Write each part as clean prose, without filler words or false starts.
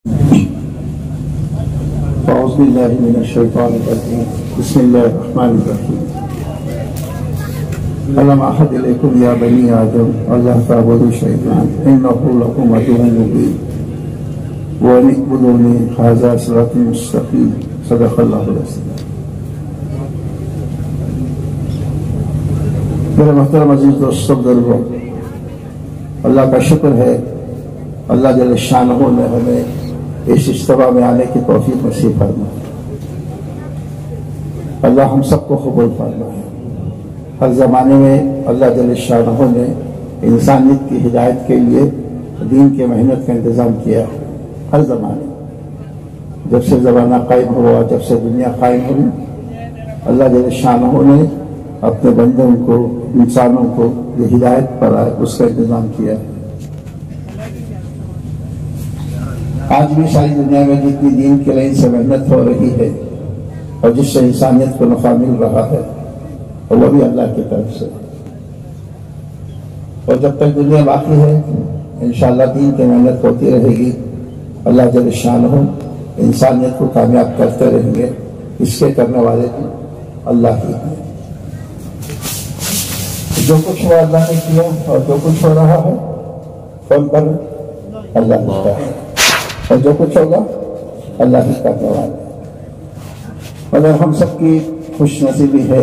أعوذ بالله من الشيطان الرجيم بسم الله الرحمن الرحيم ألم أعهد إليكم يا بني آدم ألا تعبدوا الشيطان إنه لكم عدو مبين وأن اعبدوني هذا صراط مستقيم صدق الله العظيم۔ میرے محترم عزیز دوستوں بزرگوں، اللہ کا شکر ہے، اللہ جل شانہ نے ہمیں اس اجتماع میں آنے کی توفیق نصیب فرمائے۔ اللہ ہم سب کو قبول فرمائے۔ ہر زمانے میں اللہ جل شانہ نے انسانیت کی ہدایت کے لیے دین کے محنت کا انتظام کیا ہے۔ ہر زمانے جب سے زمانہ قائم ہوا، جب سے دنیا قائم ہوئی، اللہ جل شانہ نے اپنے بندوں کو، انسانوں کو یہ ہدایت پر آئے اس کا انتظام کیا ہے۔ آج بھی ساری دنیا میں جتنی دین کے لائن سے محنت ہو رہی ہے اور جس سے انسانیت کو نفع مل رہا ہے وہ بھی اللہ کی طرف سے، اور جب تک دنیا باقی ہے انشاءاللہ دین کی محنت ہوتی رہے گی۔ اللہ جل شانہ انسانیت کو کامیاب کرتے رہیں گے، اس کے کرنے والے بھی اللہ ہی ہیں۔ جو کچھ ہوا اللہ نے کیا اور جو کچھ ہو رہا ہے کون پر اللہ کا ہے، اور جو کچھ ہوگا اللہ ہی کرنے والا ہے۔ مگر ہم سب کی خوش نصیبی ہے،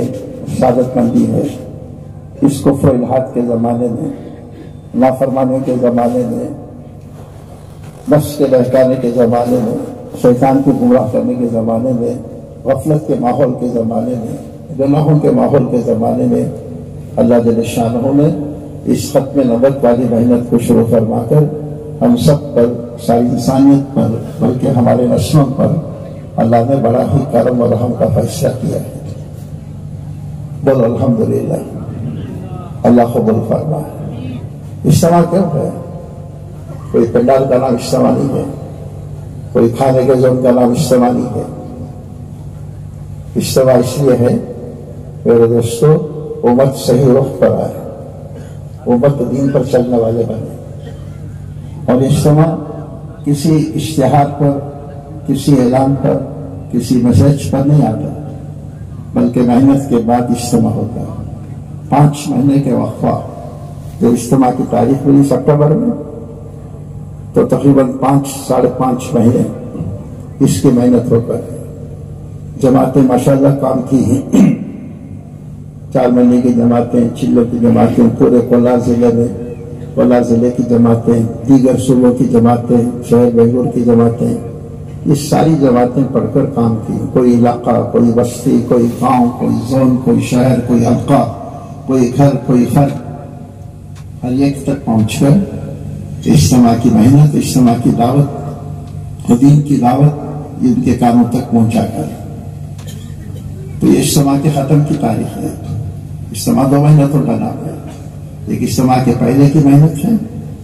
سعادت مندی ہے، اس کفر و الحاد کے زمانے میں، نافرمانی کے زمانے میں، نفس کے بہکانے کے زمانے میں، شیطان کو گمراہ کرنے کے زمانے میں، غفلت کے ماحول کے زمانے میں، گناہوں کے ماحول کے زمانے میں اللہ جل شانہ نے اس ختم نبوت والی محنت کو شروع فرما کر ہم سب پر، ساری انسانیت پر، بلکہ ہمارے نسلوں پر اللہ نے بڑا ہی کرم اور رحم کا فیصلہ کیا ہے۔ بولو الحمدللہ، اللہ قبول فرمائے۔ اجتماع کیوں ہے؟ کوئی پنڈال کا نام اجتماع نہیں ہے، کوئی کھانے کے زون کا نام اجتماع نہیں ہے۔ اجتماع اس لیے ہے میرے دوستو، امت صحیح رخ پر آئے، امت دین پر چلنے والے بنے، اور اجتماع کسی اشتہار پر، کسی اعلان پر، کسی میسج پر نہیں آتا، بلکہ محنت کے بعد اجتماع ہوتا ہے۔ 5 مہینے کے وقفہ، جو اجتماع کی تاریخ ملی ستمبر میں، تو تقریباً 5-5.5 مہینے اس کی محنت ہو کر جماعتیں ماشاءاللہ کام کی ہیں۔ 4 مہینے کی جماعتیں، چلوں کی جماعتیں، پورے کولار ضلع میں، کولار ضلع کی جماعتیں، دیگر صوبوں کی جماعتیں، شہر بنگلور کی جماعتیں، یہ ساری جماعتیں پڑھ کر کام کی۔ کوئی علاقہ، کوئی بستی، کوئی گاؤں، کوئی زون، کوئی شہر، کوئی حلقہ، کوئی گھر، کوئی فرد، ہر ایک تک پہنچ کر اجتماع کی محنت، اجتماع کی دعوت، دین کی دعوت ان کے کاموں تک پہنچا کر، تو یہ اجتماع کے ختم کی تاریخ ہے۔ اجتماع 2 محنتوں کا نام ہے، ایک اجتماع کے پہلے کی محنت ہے،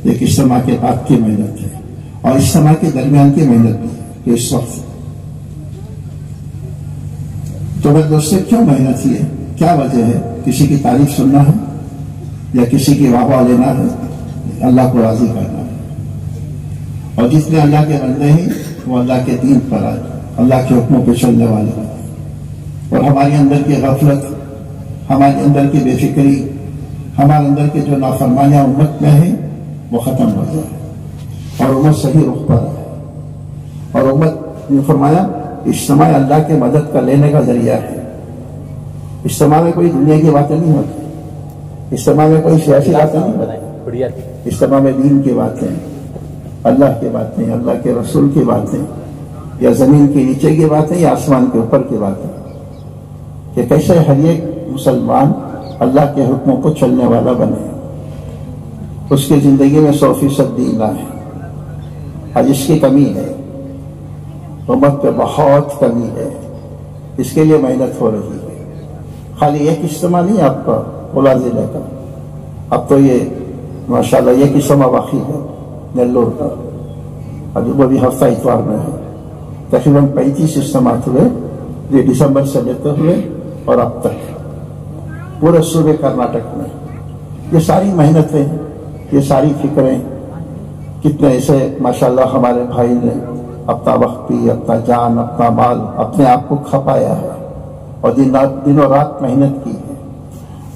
ایک اجتماع کے بعد کی محنت ہے، اور اجتماع کے درمیان کی محنت بھی ہے کہ اس وقت۔ تو میرے دوستوں کیوں محنت ہے؟ کیا وجہ ہے؟ کسی کی تعریف سننا ہے یا کسی کی واہ واہ لینا ہے؟ اللہ کو راضی کرنا ہے۔ اور جتنے اللہ کے بندے ہیں وہ اللہ کے دین پر آئے، اللہ کے حکموں پہ چلنے والے ہیں، اور ہمارے اندر کی غفلت، ہمارے اندر کی بے فکری، ہمارے اندر کی جو نافرمانیاں امت میں ہیں وہ ختم ہو جائے، اور امت صحیح رخ پر ہے۔ اور امت نے فرمایا اجتماع اللہ کے مدد کا لینے کا ذریعہ ہے۔ اجتماع میں کوئی دنیا کی باتیں نہیں ہوتی، اجتماع میں کوئی سیاسی باتیں نہیں ہوتی، اجتماع میں دین کی باتیں، اللہ کی باتیں، اللہ کے رسول کی باتیں، یا زمین کے نیچے کی باتیں یا آسمان کے اوپر کی باتیں، کہ کیسے ہر ایک مسلمان اللہ کے حکموں کو چلنے والا بنے، اس کی زندگی میں 100% دین لائے۔ آج اس کی کمی ہے، امت پہ بہت کمی ہے، اس کے لیے محنت ہو رہی ہے۔ خالی ایک اجتماع نہیں آپ کا کولار ضلع کا، اب تو یہ ماشاءاللہ ایک اجتماع باقی ہے نیلور کا، ابھی وہ بھی ہفتہ اتوار میں ہے۔ تقریباً 35 اجتماعات ہوئے، جو دسمبر سے لیتے ہوئے اور اب تک پورے صوبے کرناٹک میں۔ یہ ساری محنتیں، یہ ساری فکریں، کتنے ایسے ماشاءاللہ ہمارے بھائی نے اپنا وقتی، اپنا جان، اپنا مال، اپنے آپ کو کھپایا ہے اور دنوں رات محنت کی ہے،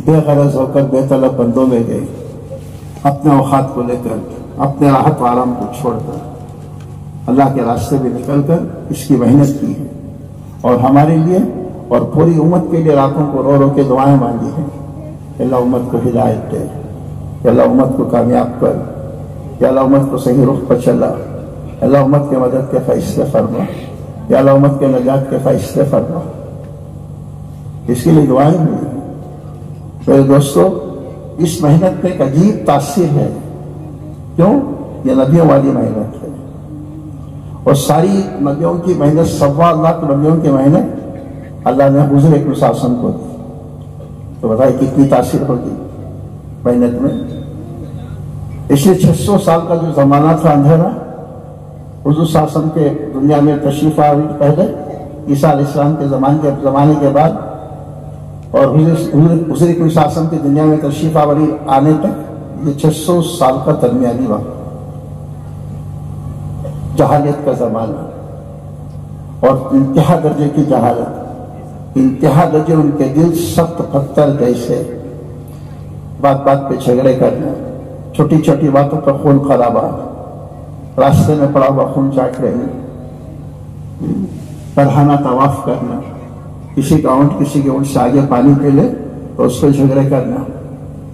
بے غرض ہو کر بے طلب بندوں میں گئے، اپنے اوقات کو لے کر، اپنے راحت و آرام کو چھوڑ کر اللہ کے راستے میں نکل کر اس کی محنت کی ہے، اور ہمارے لیے اور پوری امت کے لیے راتوں کو رو رو کے دعائیں مانگی ہیں کہ اللہ امت کو ہدایت دے، کہ اللہ امت کو کامیاب کر، کہ اللہ امت کو صحیح رخ پر چلا، اللہ امت کے مدد کے فیصلے فرما، کہ اللہ امت کے نجات کے فیصلے فرما، اس کے لیے دعائیں ہوئی۔ میرے دوستو، اس محنت میں ایک عجیب تاثیر ہے، کیوں؟ یہ نبیوں والی محنت ہے، اور ساری نبیوں کی محنت، 1.25 لاکھ نبیوں کی محنت اللہ نے حضور اکرم صلی اللہ علیہ وسلم کو دی، تو بتائیے کتنی تاثیر ہوگی محنت میں۔ اس لیے 600 سال کا جو زمانہ تھا اندھیرا، حضور صلی اللہ علیہ وسلم کے دنیا میں تشریف آوری پہلے، عیسیٰ علیہ السلام کے زمانے کے بعد، اور حضور اکرم صلی اللہ علیہ وسلم کی دنیا میں تشریف آوری آنے تک یہ 600 سال کا درمیانی وقت، جہالت کا زمانہ، اور انتہا درجے کی جہالت، انتہا درجے ان کے دل سخت پتھر جیسے، بات بات پہ جھگڑے کرنا، چھوٹی چھوٹی باتوں پر خون خرابہ، راستے میں پڑا ہوا خون چاٹ رہے، پڑھانا طواف کرنا، کسی کا اونٹ کسی کے اونٹ سے آگے پانی پی لے تو اس کو جھگڑے کرنا،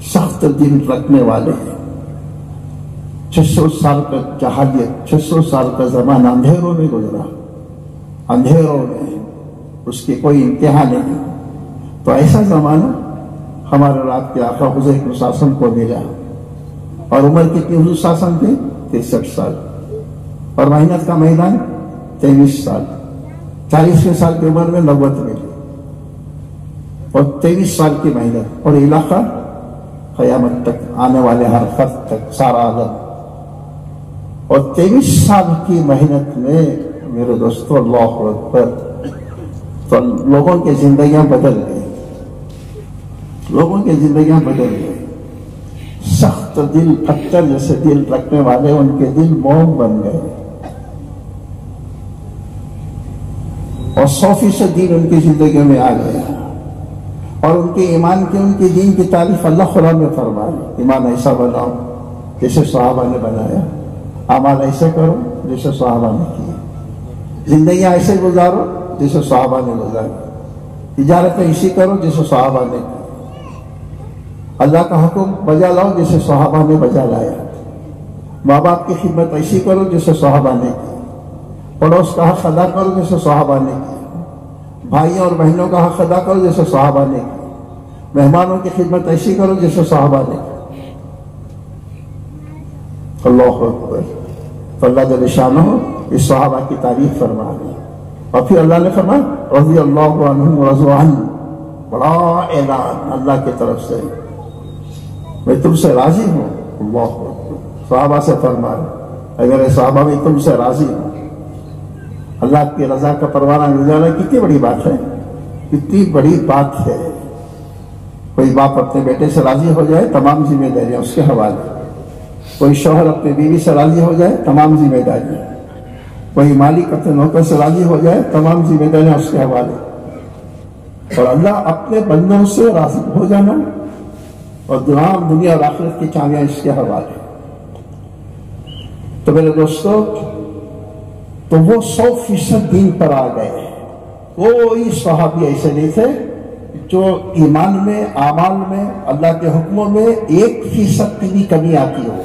سخت دل رکھنے والے ہیں۔ 600 سال کا جہالت، 600 سال کا زمانہ اندھیروں میں گزرا، اندھیروں میں، اس کی کوئی انتہا نہیں۔ تو ایسا زمانہ ہمارے رات کے آقا حضور اکرم صلی اللہ علیہ وسلم کو ملا، اور عمر کتنی حضور صلی اللہ علیہ وسلم کی؟ 63 سال، اور محنت کا میدان 23 سال، 40 سال کی عمر میں نبوت ملی، اور 23 سال کی محنت، اور علاقہ قیامت تک، آنے والے ہر فرد تک، سارا عالم، اور 23 سال کی محنت میں میرے دوستو، اللہ اکبر، تو لوگوں کی زندگیاں بدل گئی، لوگوں کی زندگیاں بدل گئی، سخت دل، پتھر جیسے دل رکھنے والے ان کے دل موم بن گئے، اور 100% دین ان کی زندگی میں آ گیا، اور ان کے ایمان کی، ان کی دین کی تعریف اللہ خدا میں فرمائے، ایمان ایسا بناؤ جیسے صحابہ نے بنایا، اعمال ایسے کرو جیسے صحابہ نے کیے، زندگیاں ایسے گزارو جیسے صحابہ نے گزاری، تجارتیں ایسی کرو جیسے صحابہ نے کی، اللہ کا حکم بجا لاؤ جیسے صحابہ نے بجا لایا، ماں باپ کی خدمت ایسی کرو جیسے صحابہ نے کی، پڑوس کا حق ادا کرو جیسے صحابہ نے کی، بھائیوں اور بہنوں کا حق ادا کرو جیسے صحابہ نے کی، مہمانوں کی خدمت ایسی کرو جیسے صحابہ نے کی۔ اللہ اکبر، تو اللہ جل شانہ اس صحابہ کی تعریف فرما دی، اور پھر اللہ نے فرمایا رضی اللہ عنہم ورضوا عنہ، بڑا اعلان اللہ کی طرف سے، میں تم سے راضی ہوں۔ اللہ اکبر، صحابہ سے فرما رہے، اگر صحابہ میں تم سے راضی ہوں، اللہ کی رضا کا پروانہ مل جانا کتنی بڑی بات ہے، کتنی بڑی بات ہے۔ کوئی باپ اپنے بیٹے سے راضی ہو جائے، تمام ذمہ داریاں اس کے حوالے، کوئی شوہر اپنے بیوی سے راضی ہو جائے، تمام ذمہ داریاں، کوئی مالک اپنے نوکر سے راضی ہو جائے، تمام ذمہ داریاں اس کے حوالے، اور اللہ اپنے بندوں سے راضی ہو جانا اور تمام دنیا اور آخرت کی چابیاں اس کے حوالے۔ تو میرے دوستو، تو وہ 100% دین پر آ گئے، کوئی صحابی ایسے نہیں تھے جو ایمان میں، اعمال میں، اللہ کے حکموں میں 1% کی بھی کمی آتی ہو،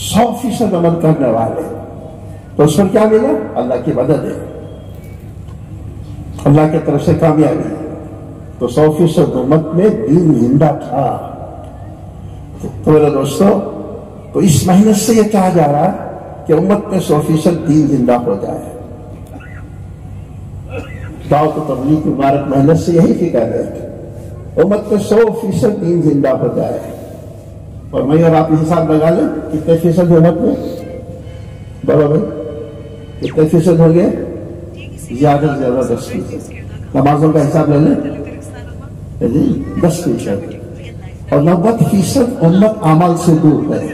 100% عمل کرنے والے۔ تو اس پر کیا ملا؟ اللہ کی مدد ہے، اللہ کی طرف سے کامیابی۔ تو 100% امت میں دین زندہ تھا۔ تو میرے دوستو، تو اس محنت سے یہ کہا جا رہا ہے کہ امت میں 100% دین زندہ ہو جائے۔ دعوت و تبلیغ کی مبارک محنت سے یہی فکر ہے، امت میں 100% دین زندہ ہو جائے۔ اور میں اور آپ حساب لگا لیں کتنے فیصد امت میں؟ برابر کتنے فیصد ہو گئے؟ زیادہ سے زیادہ 10%۔ نمازوں کا حساب لے لیں 10%، اور 90% امت اعمال سے دور ہے،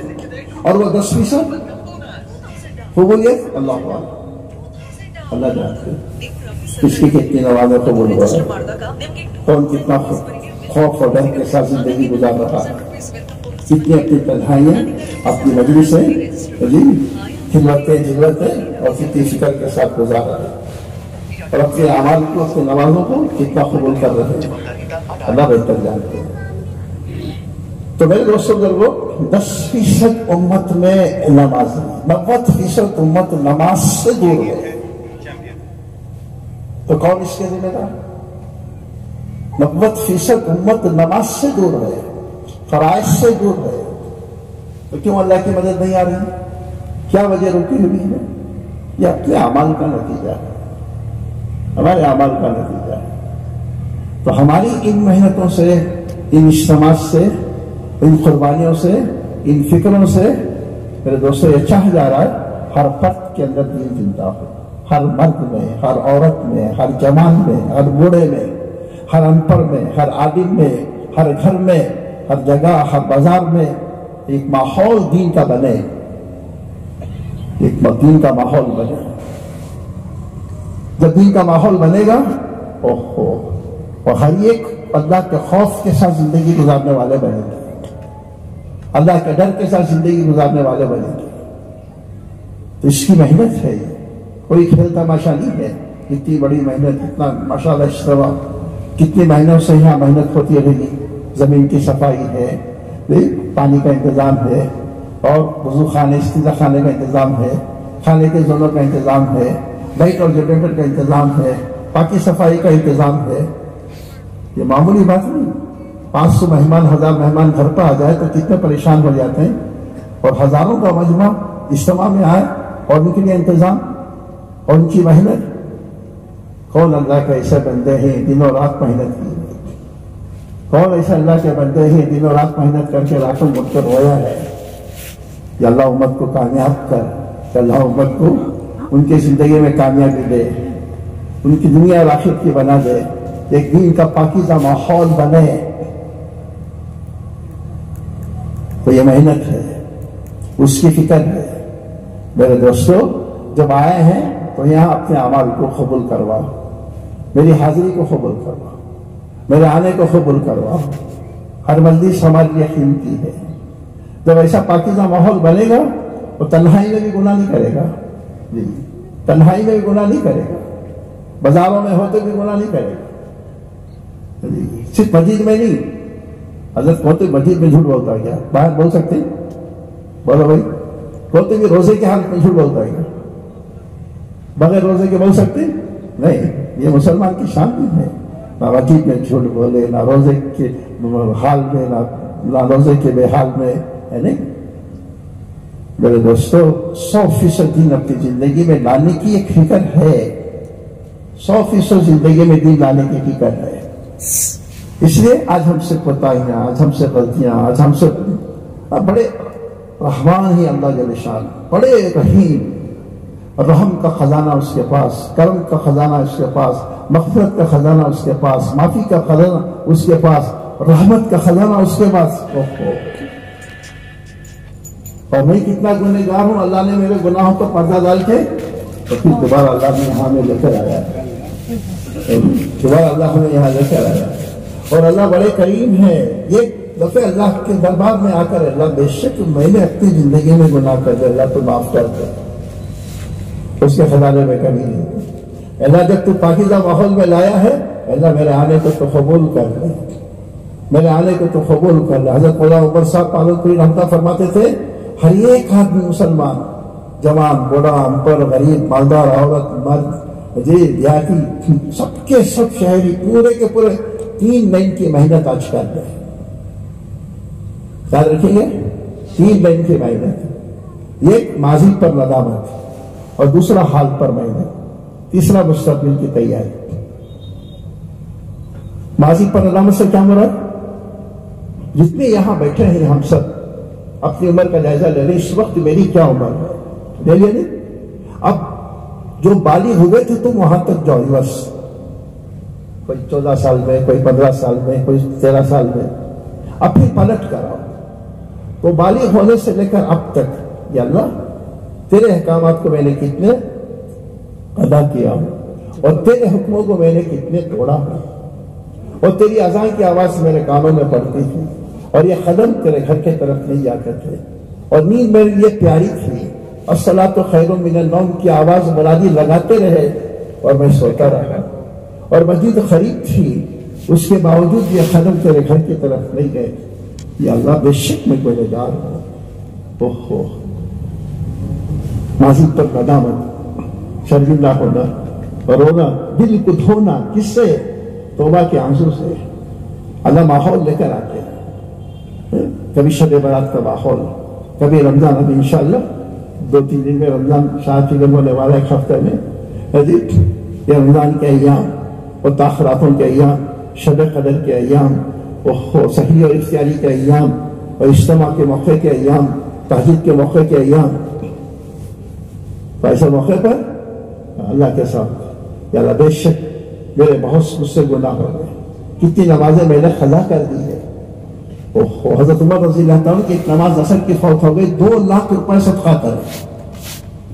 اور وہ 10% قبولیت اللہ تعالیٰ اللہ جانتے ہیں کس کی کتنی نمازیں قبول ہو رہی ہیں، کون کتنا خوف اور ڈر کے ساتھ زندگی گزار رہا ہے، کتنی اپنی تنہائیاں اپنی مجلسیں خلوتیں جلوتیں اور کتنی فکر کے ساتھ گزار رہا ہے، اور اپنے اعمال کو اپنی نمازوں کو کتنا قبول کر رہے ہیں، اللہ بہتر جانتے ہیں۔ تو میرے دوستوں بزرگوں، 10% امت میں نماز، 90% امت نماز سے دور ہے، تو کون اس کے ذمہ دار؟ 90% امت نماز سے دور ہے، فرائض سے دور ہے، تو کیوں اللہ کی مدد نہیں آ رہی؟ کیا وجہ رکی ہوئی ہے؟ یہ اپنے اعمال کا نتیجہ ہے، ہمارے اعمال کا نتیجہ ہے۔ تو ہماری ان محنتوں سے، ان اجتماعات سے، ان قربانیوں سے، ان فکروں سے میرے دوستوں یہ چاہ جا رہا ہے ہر فرد کے اندر دین زندہ ہو، ہر مرد میں، ہر عورت میں، ہر جوان میں، ہر بوڑھے میں، ہر ان پڑھ میں، ہر عالم میں، ہر گھر میں، ہر جگہ، ہر بازار میں ایک ماحول دین کا بنے، ایک دین کا ماحول بنے۔ جب دین کا ماحول بنے گا اور ہر ایک اللہ کے خوف کے ساتھ زندگی گزارنے والے بنے گے، اللہ کے ڈر کے ساتھ زندگی گزارنے والے بنے گے، تو اس کی محنت ہے، کوئی کھیل تماشا نہیں ہے۔ اتنی بڑی محنت، اتنا ماشاءاللہ اجتماع، کتنی مہینوں سے یہاں محنت ہوتی رہی، زمین کی صفائی ہے، پانی کا انتظام ہے، اور وضو خانے استنجا خانے کا انتظام ہے، کھانے کے زونوں کا انتظام ہے، لائٹ اور جنریٹر کا انتظام ہے، پاکی صفائی کا انتظام ہے۔ یہ معمولی بات نہیں، 500 مہمان، 1000 مہمان گھر پر آ جائے تو کتنے پریشان ہو جاتے ہیں، اور ہزاروں کا مجمع اجتماع میں آئے اور ان کے لیے انتظام اور ان کی محنت۔ کون اللہ کے ایسے بندے ہیں دنوں رات محنت کی؟ کون ایسے اللہ کے بندے ہیں دنوں رات محنت کر کے راتوں مڑ کر رویا ہے کہ اللہ امت کو کامیاب کر، کہ اللہ امت کو ان کی زندگی میں کامیابی دے، ان کی دنیا اور آخرت کی بنا دے، ایک دین کا پاکیزہ ماحول بنے۔ تو یہ محنت ہے، اس کی فکر ہے۔ میرے دوستو، جب آئے ہیں تو یہاں اپنے اعمال کو قبول کروا، میری حاضری کو قبول کروا، میرے آنے کو قبول کروا۔ ہر مجلس ہمارے لیے قیمتی ہے۔ جب ایسا پاکیزہ ماحول بنے گا تو تنہائی میں بھی گناہ نہیں کرے گا، جی تنہائی میں بھی گناہ نہیں کرے گا، بازاروں میں ہوتے بھی گناہ نہیں کرے گا، جی صرف مسجد میں نہیں۔ حضرت ہوتے مسجد میں جھوٹ بولتا ہے کیا؟ باہر بول سکتے ہیں؟ بولو بھائی، ہوتے بھی روزے کے حالت میں جھوٹ بولتا ہے کیا؟ بغیر روزے کے بول سکتے نہیں؟ یہ مسلمان کی شان نہیں ہے، نہ مسجد میں جھوٹ بولے، نہ روزے کے حال میں، نہ روزے کے بے حال میں، ہے نہیں؟ میرے دوستو، 100% دین اپنی زندگی میں لانے کی ایک فکر ہے، 100% زندگی میں دین لانے کی فکر ہے۔ اس لیے آج ہم سے کوتاہیاں، آج ہم سے غلطیاں، آج ہم سے بڑے رحمان ہی اللہ جل شان، بڑے رحیم، رحم کا خزانہ اس کے پاس، کرم کا خزانہ اس کے پاس، مغفرت کا خزانہ اس کے پاس، معافی کا خزانہ اس کے پاس، رحمت کا خزانہ اس کے پاس۔ اور میں کتنا گنہگار ہوں، اللہ نے میرے گناہوں پر پردہ ڈال کے تو پھر دوبارہ اللہ نے یہاں میں لے کر آیا، دوبارہ اللہ ہمیں یہاں لے کر آیا۔ اور اللہ بڑے کریم ہے، یہ دفعہ اللہ کے دربار میں آ کر اللہ بے شک میں نے اپنی زندگی میں گناہ کر دیا، اللہ تو معاف کر دے، اس کے خزانے میں کمی نہیں۔ اللہ جب تو پاکیزہ ماحول میں لایا ہے، اللہ میرے آنے کو تو قبول کر لے، میرے آنے کو تو قبول کر لے۔ حضرت مولانا عمر صاحب پالنپوری رحمتہ فرماتے تھے، ہر ایک آدمی مسلمان، جوان، بوڑھا، انپڑھ، غریب، مالدار، عورت، مرد، جی دیہاتی، سب کے سب شہری پورے کے پورے 3 مہینے کی محنت آج کر رہے ہیں۔ یاد رکھیں گے، 3 مہینے کی محنت، ایک ماضی پر ندامت اور دوسرا حال پر محنت، تیسرا مستقبل کی تیاری۔ ماضی پر ندامت سے کیا مراد؟ جتنے یہاں بیٹھے ہیں ہم سب اپنی عمر کا جائزہ لے لیں، اس وقت میری کیا عمر ہے، لے لیں نہیں؟ اب جو بالغ ہوئے تھے تم وہاں تک جاؤ، بس کوئی 14 سال میں، کوئی 15 سال میں، کوئی 13 سال میں، اب پھر پلٹ کر آؤ۔ تو بالغ ہونے سے لے کر اب تک، یا اللہ تیرے احکامات کو میں نے کتنے ادا کیا ہوں، اور تیرے حکموں کو میں نے کتنے توڑا ہوں، اور تیری اذان کی آواز میرے کانوں میں پڑتی تھی، اور یہ قدم تیرے گھر کے طرف نہیں جاتے تھے، اور نیند میرے لیے پیاری تھی، الصلاۃ خیر من النوم کی آواز منادی لگاتے رہے اور میں سوتا رہا، اور مسجد قریب تھی، اس کے باوجود یہ قدم تیرے گھر کی طرف نہیں گئے۔ یا اللہ بے شک میں گنہگار ہوں۔ اوہو، ماضی پر ندامت، شرمندہ ہونا، رونا، دل کو دھونا، کس سے؟ توبہ کے آنسو سے۔ اللہ ماحول لے کر آتے ہیں، کبھی شب برات کا ماحول، کبھی رمضان، ابھی انشاءاللہ 2-3 دن میں رمضان شاید فکر ہونے والا، ایک ہفتے میں یہ رمضان کے ایام اور تاخراتوں کے ایام، شب قدر کے ایام، صحیح اور اختیاری کے ایام، اور اجتماع کے موقع کے ایام، تہجد کے موقع کے ایام، تو ایسے موقع پر اللہ کے ساتھ، یا اللہ بے شک میرے بہت مجھ سے گناہ ہو گئے، کتنی نمازیں میں نے قضا کر دی ہے۔ حضرت عمر رضی اللہ تعالیٰ کی ایک نماز عصر کی فوت ہو گئی، 2 لاکھ روپے صدقہ کرے،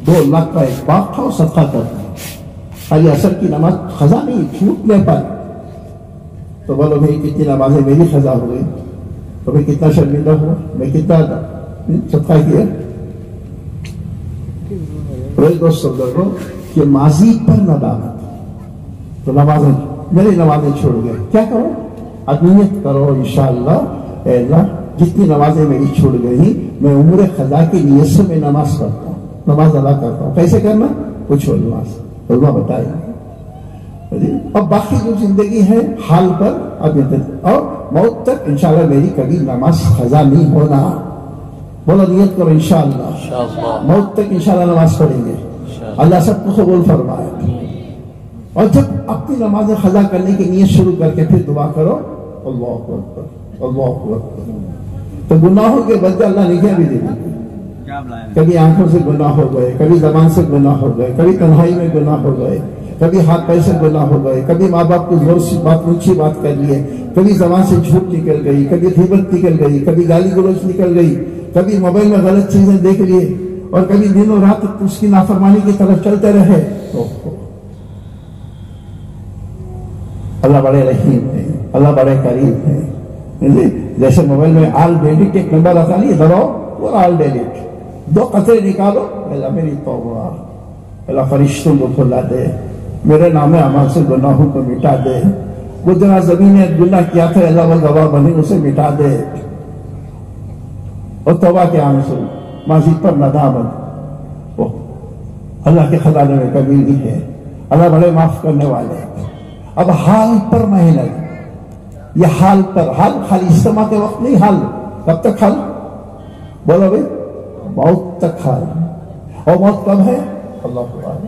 2 لاکھ کا ایک باغ تھا، صدقہ کرتا، خالی عصر کی نماز قضا نہیں، چھوٹنے پر۔ تو بولو بھائی کتنی نمازیں میری قضا ہو گئی، تو میں کتنا شرمندہ ہوا، میں کتنا صدقہ کیا۔ دوستوں کہ ماضی پر ندامت، تو نمازیں میری نمازیں چھوڑ گئے، کیا کرو؟ نیت کرو انشاءاللہ، اے اللہ جتنی نمازیں میری چھوڑ گئی میں عمر قضا کی نیت سے میں نماز پڑھتا ہوں، نماز ادا کرتا ہوں۔ کیسے کرنا؟ کچھ نماز اللہ بتائے گا۔ اور باقی جو زندگی ہے حال پر اب اور موت تک انشاءاللہ میری کبھی نماز قضا نہیں ہونا۔ بولو نیت کرو انشاءاللہ، موت تک انشاءاللہ نماز پڑھیں گے، اللہ سب کو قبول فرمائے۔ اور جب اپنی نماز قضا کرنے کی نیت شروع کر کے پھر دعا کرو، اللہ اکبر اللہ اکبر، تو گناہوں کے بدلے اللہ نگاہ بھی دے دیتے۔ کبھی آنکھوں سے گناہ ہو گئے، کبھی زبان سے گناہ ہو گئے، کبھی تنہائی میں گناہ ہو گئے، کبھی ہاتھ پیر سے گناہ ہو گئے، کبھی ماں باپ کو زور سے اونچی بات کر لیے، کبھی زبان سے جھوٹ نکل گئی، کبھی غیبت نکل گئی، کبھی گالی گلوچ نکل گئی، کبھی موبائل میں غلط چیزیں دیکھ لیے، اور کبھی دن و رات اس کی نافرمانی کی طرف چلتے رہے۔ اللہ بڑے رحیم ہے، اللہ بڑے کریم ہے۔ جیسے موبائل میں آل ڈیلیٹ ایک نمبر آتا نہیں، دباؤ وہ آل ڈیلیٹ، 2 قطرے نکالو، اللہ میری توبہ، اللہ فرشتوں کو کھلا دے، میرے نام اعمال سے گناہوں کو مٹا دے، وہ جہاں زمین نے گناہ کیا تھا اللہ وہ گواہ بنے اسے مٹا دے، اور توبہ کے آنسو، ماضی پر ندامت۔ اللہ کے خزانے میں کمی نہیں ہے، اللہ بڑے معاف کرنے والے۔ اب حال پر محنت، یہ حال پر، حال خالی اجتماع کے وقت نہیں، حال کب تک حال؟ بولو بھائی، موت تک حال۔ اور موت کب ہے؟ اللہ کو معلوم،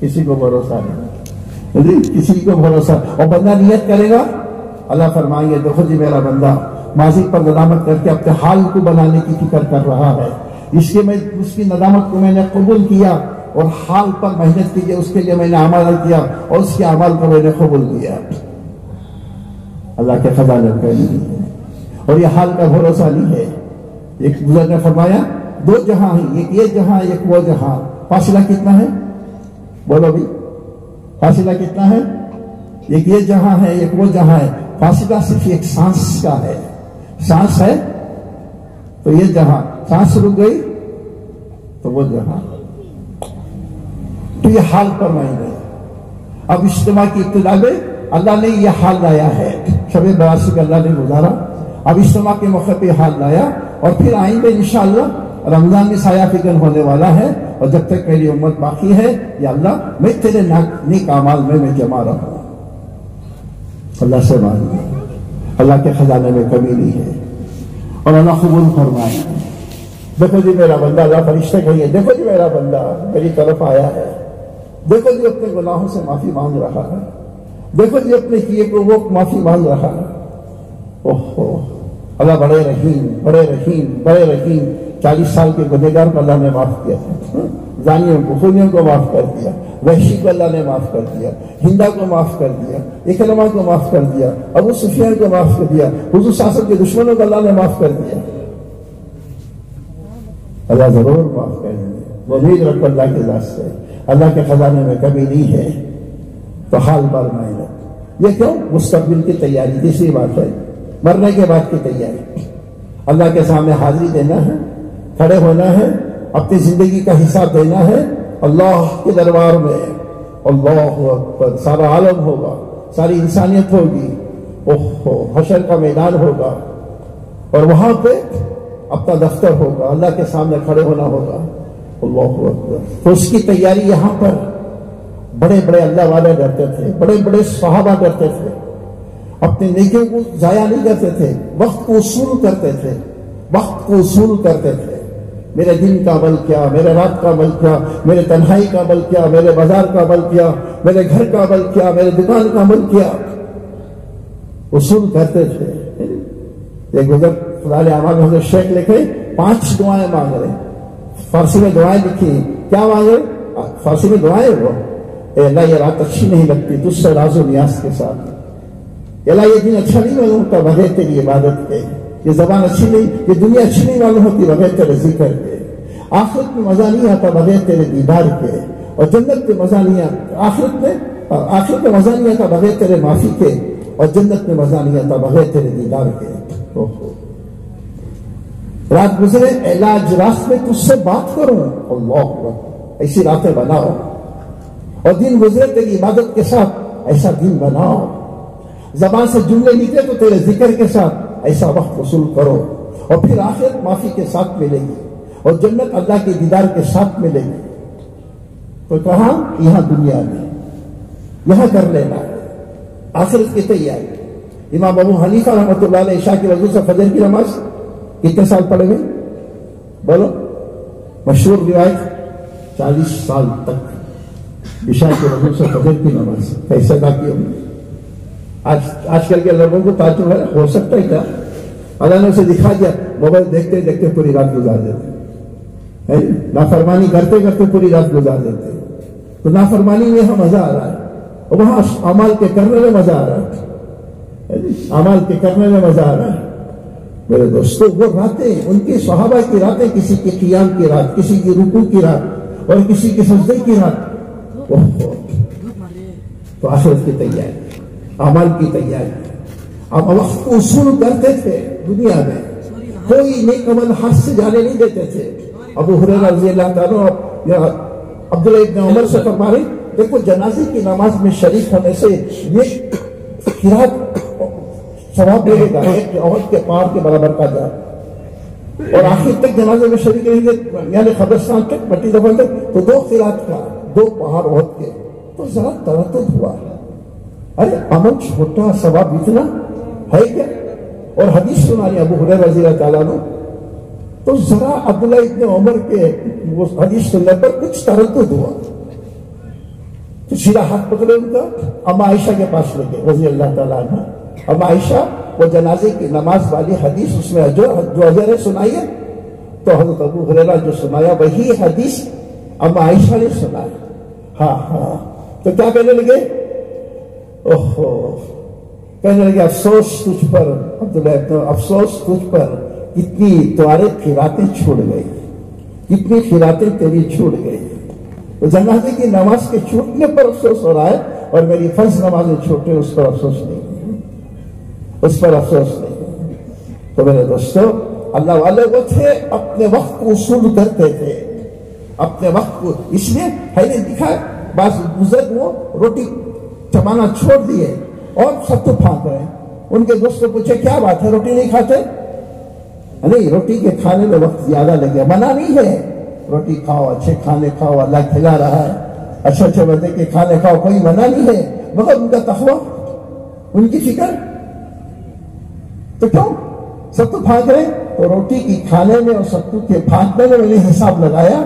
کسی کو بھروسہ نہیں، کسی کو بھروسہ۔ اور بندہ نیت کرے گا، اللہ فرمائیں گے دیکھو جی میرا بندہ ماضی پر ندامت کر کے اپنے حال کو بنانے کی فکر کر رہا ہے، اس کی ندامت کو میں نے قبول کیا، اور حال پر محنت کیجئے، اس کے لیے میں نے عمل کیا، اور اس کے عمل کو میں نے قبول کیا۔ اللہ کے خزانے کا نہیں ہے، اور یہ حال کا بھروسہ نہیں ہے۔ ایک بزرگ نے فرمایا 2 جہاں ہیں، ایک یہ جہاں ایک وہ جہاں، فاصلہ کتنا ہے؟ بولو بھی، فاصلہ کتنا ہے؟ ایک یہ جہاں ہے ایک وہ جہاں ہے، فاصلہ صرف ایک سانس کا ہے، سانس ہے تو یہ جہاں، سانس رک گئی تو وہ جہاں، تو یہ حال پر نہیں ہے۔ اب اجتماع کی ابتدا میں اللہ نے یہ حال لایا ہے، شب برات کا اللہ نے گزارا، اب اجتماع کے موقع پہ حال لایا، اور پھر آئندہ انشاءاللہ رمضان میں سایہ فکر ہونے والا ہے، اور جب تک میری امت باقی ہے یا اللہ میں تیرے نیک اعمال میں جمع رہوں۔ اللہ سے مانگے، اللہ کے خزانے میں کمی نہیں ہے، اور اللہ قبول فرمائے۔ دیکھو جی میرا بندہ، اللہ فرشتے کہیے دیکھو جی میرا بندہ میری طرف آیا ہے، دیکھو جی اپنے گناہوں سے معافی مانگ رہا ہے، دیکھو جی اپنے کیے کو وہ معافی مانگ رہا ہے۔ اوہو، اللہ بڑے رحیم، بڑے رحیم، بڑے رحیم۔ 40 سال کے گنہگار کو اللہ نے معاف کیا، زانیوں کو، خونیوں کو معاف کر دیا، وحشی کو اللہ نے معاف کر دیا، ہندا کو معاف کر دیا، اکرمہ کو معاف کر دیا، ابو سفیان کو معاف کر دیا، حضور صلی اللہ علیہ وسلم کے دشمنوں کو اللہ نے معاف کر دیا۔ اللہ ضرور معاف کر دیا۔ امید رکھو اللہ کے ذات سے، اللہ کے خزانے میں کمی نہیں ہے، تو حال بار محنت۔ یہ کیوں؟ مستقبل کی تیاری۔ تیسری بات ہے مرنے کے بعد کی تیاری۔ اللہ کے سامنے حاضری دینا ہے، کھڑے ہونا ہے، اپنی زندگی کا حساب دینا ہے اللہ کے دربار میں۔ اللہ اکبر، سارا عالم ہوگا، ساری انسانیت ہوگی، حشر کا میدان ہوگا، اور وہاں پہ اپنا دفتر ہوگا، اللہ کے سامنے کھڑے ہونا ہوگا۔ اللہ اکبر۔ تو اس کی تیاری یہاں پر بڑے بڑے اللہ والے ڈرتے تھے، بڑے بڑے صحابہ ڈرتے تھے، اپنی نیکیوں کو ضائع نہیں کرتے تھے، وقت کو اصول کرتے تھے، وقت کو اصول کرتے تھے۔ میرے دن کا عمل کیا، میرے رات کا عمل کیا، میرے تنہائی کا عمل کیا، میرے بازار کا عمل کیا، میرے گھر کا عمل کیا، میرے دکان کا عمل کیا، اصول کرتے تھے۔ ایک بزرگ فضائل اعمال حضرت شیخ لکھے 5 دعائیں مانگ رہے، فارسی میں دعائیں لکھی، کیا مانگ رہے؟ فارسی میں دعائیں وہ، اے اللہ یہ رات اچھی نہیں لگتی تجھ سے راز و نیاز کے ساتھ، اے اللہ یہ دن اچھا نہیں معلوم ہوتا بغیر تیری عبادت کے، یہ زبان اچھی نہیں، یہ دنیا اچھی نہیں معلوم ہوتی بغیر تیرے ذکر کے، آخرت میں مزہ نہیں آتا بغیر تیرے دیدار کے، اور جنت میں مزہ نہیں آتا، آخرت میں مزہ نہیں آتا بغیر تیرے معافی کے، اور جنت میں مزہ نہیں آتا بغیر تیرے دیدار کے۔ رات گزرے، اے اللہ آج رات میں تجھ سے بات کروں، اللہ اکبر، ایسی راتیں بناؤ، اور دن گزرے تیری عبادت کے ساتھ، ایسا دن بناؤ، زبان سے جملے نکلے تو تیرے ذکر کے ساتھ ایسا وقت وصول کرو، اور پھر آخرت معافی کے ساتھ ملے گی، اور جنت اللہ کے دیدار کے ساتھ ملے گی۔ تو کہاں؟ یہاں دنیا میں، یہاں کر لینا ہے آخرت کی تیاری۔ امام ابو حنیفہ رحمۃ اللہ علیہ عشاء کی وضو سے فجر کی نماز کتنے سال پڑھے گئے؟ بولو، مشہور روایت 40 سال تک عشاء کے وضو سے فجر کی نماز کیسے ادا کی ہوں گے؟ آج کل کے لوگوں کو تعجب ہے، ہو سکتا ہے کیا اللہ نے اسے دکھا دیا، موبائل دیکھتے دیکھتے پوری رات گزار دیتے، نافرمانی کرتے کرتے پوری رات گزار دیتے، تو نافرمانی میں یہاں مزہ آ رہا ہے، اور وہاں اعمال کے کرنے میں مزہ آ رہا ہے، اعمال کے کرنے میں مزہ آ رہا ہے۔ میرے دوستوں، وہ راتیں، ان کے صحابہ کی راتیں، کسی کی قیام کی رات، کسی کی رکوع کی رات، اور کسی کی سجدے کی رات، تو آخرت کی تیاری، اعمال کی تیاری۔ اب وقت کو اصول کرتے تھے دنیا میں، کوئی نیک عمل ہاتھ سے جانے نہیں دیتے تھے۔ ابو ہریرہ رضی اللہ تعالیٰ عبداللہ ابن عمر سے فرما رہے، دیکھو جنازے کی نماز میں شریک ہونے سے یہ قرات ثواب ملے گا، ایک عورت کے پاؤں کے برابر کا جائے، اور آخر تک جنازے میں شریک رہیں گے، یعنی قبرستان تک، مٹی دفن تک، تو 2 قرات کا 2 پہاڑ عورت کے، تو ذرا تردد ہوا، ارے عمل چھوٹا ثواب اتنا ہے کیا؟ اور حدیث سنانی ابو ہریرہ رضی اللہ تعالیٰ عنہ، تو ذرا عبداللہ ابن عمر کے وہ حدیث سننے پر کچھ تردد ہوا، تو سیدھا ہاتھ پکڑے ان کا، اما عائشہ کے پاس لے گئے رضی اللہ تعالیٰ عنہ۔ اما عائشہ وہ جنازے کی نماز والی حدیث اس میں جو اجر ہے سنائی ہے، تو حضرت ابو ہریرہ جو سنایا وہی حدیث اما عائشہ نے سنایا۔ ہاں، تو کیا کہنے لگے؟ کہنے لگے افسوس تجھ پر عبداللہ، افسوس تجھ پر، کتنی تمہارے خیراتیں چھوڑ گئی، کتنی خیراتیں تیری چھوڑ گئی۔ تو جنازے کی نماز کے چھوٹنے پر افسوس ہو رہا ہے، اور میری فرض نمازیں چھوٹے اس پر افسوس نہیں، اس پر افسوس نہیں۔ تو میرے دوستو، اللہ والے وہ تھے، اپنے وقت کو اصول کرتے تھے، اپنے وقت کو، اس لیے ہے نے دکھا بعض بزرگ وہ روٹی چبانا چھوڑ دیے اور ستو پھانک رہے ہیں، ان کے دوست سے پوچھے کیا بات ہے، روٹی نہیں کھاتے؟ نہیں، روٹی کے کھانے میں وقت زیادہ لگے، منع نہیں ہے، روٹی کھاؤ، اچھے کھانے کھاؤ، اللہ کھلا رہا ہے، اچھے اچھے مزے کے کھانے کھاؤ، کوئی منع نہیں ہے، مگر ان کا تقویٰ، ان کی فکر، تو کیوں ستو پھانک رہے؟ تو روٹی کی کھانے میں اور ستو کے پھانکنے میں نے حساب لگایا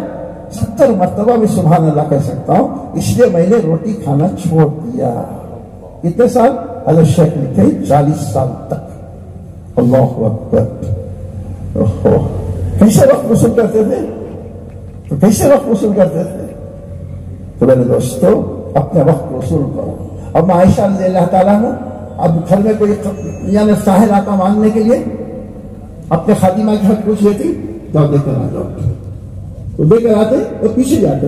70 مرتبہ میں سبحان اللہ کہہ سکتا ہوں، اس لیے میں نے روٹی کھانا چھوڑ دیا۔ کتنے سال؟ حضرت شیخ لکھے 40 سال تک۔ اللہ اکبر۔ کیسے وقت وصول کرتے تھے؟ تو کیسے وقت وصول کرتے تھے؟ تو میرے دوستو، اپنے وقت وصول کرو۔ اب عائشہ رضی اللہ تعالیٰ نے اب گھر میں کوئی یعنی ساحل آتا مانگنے کے لیے اپنے خادمہ کے حق پوچھ لیتی، جاؤ لے کر آ جاؤ، تو دے کر آتے اور پیچھے جاتے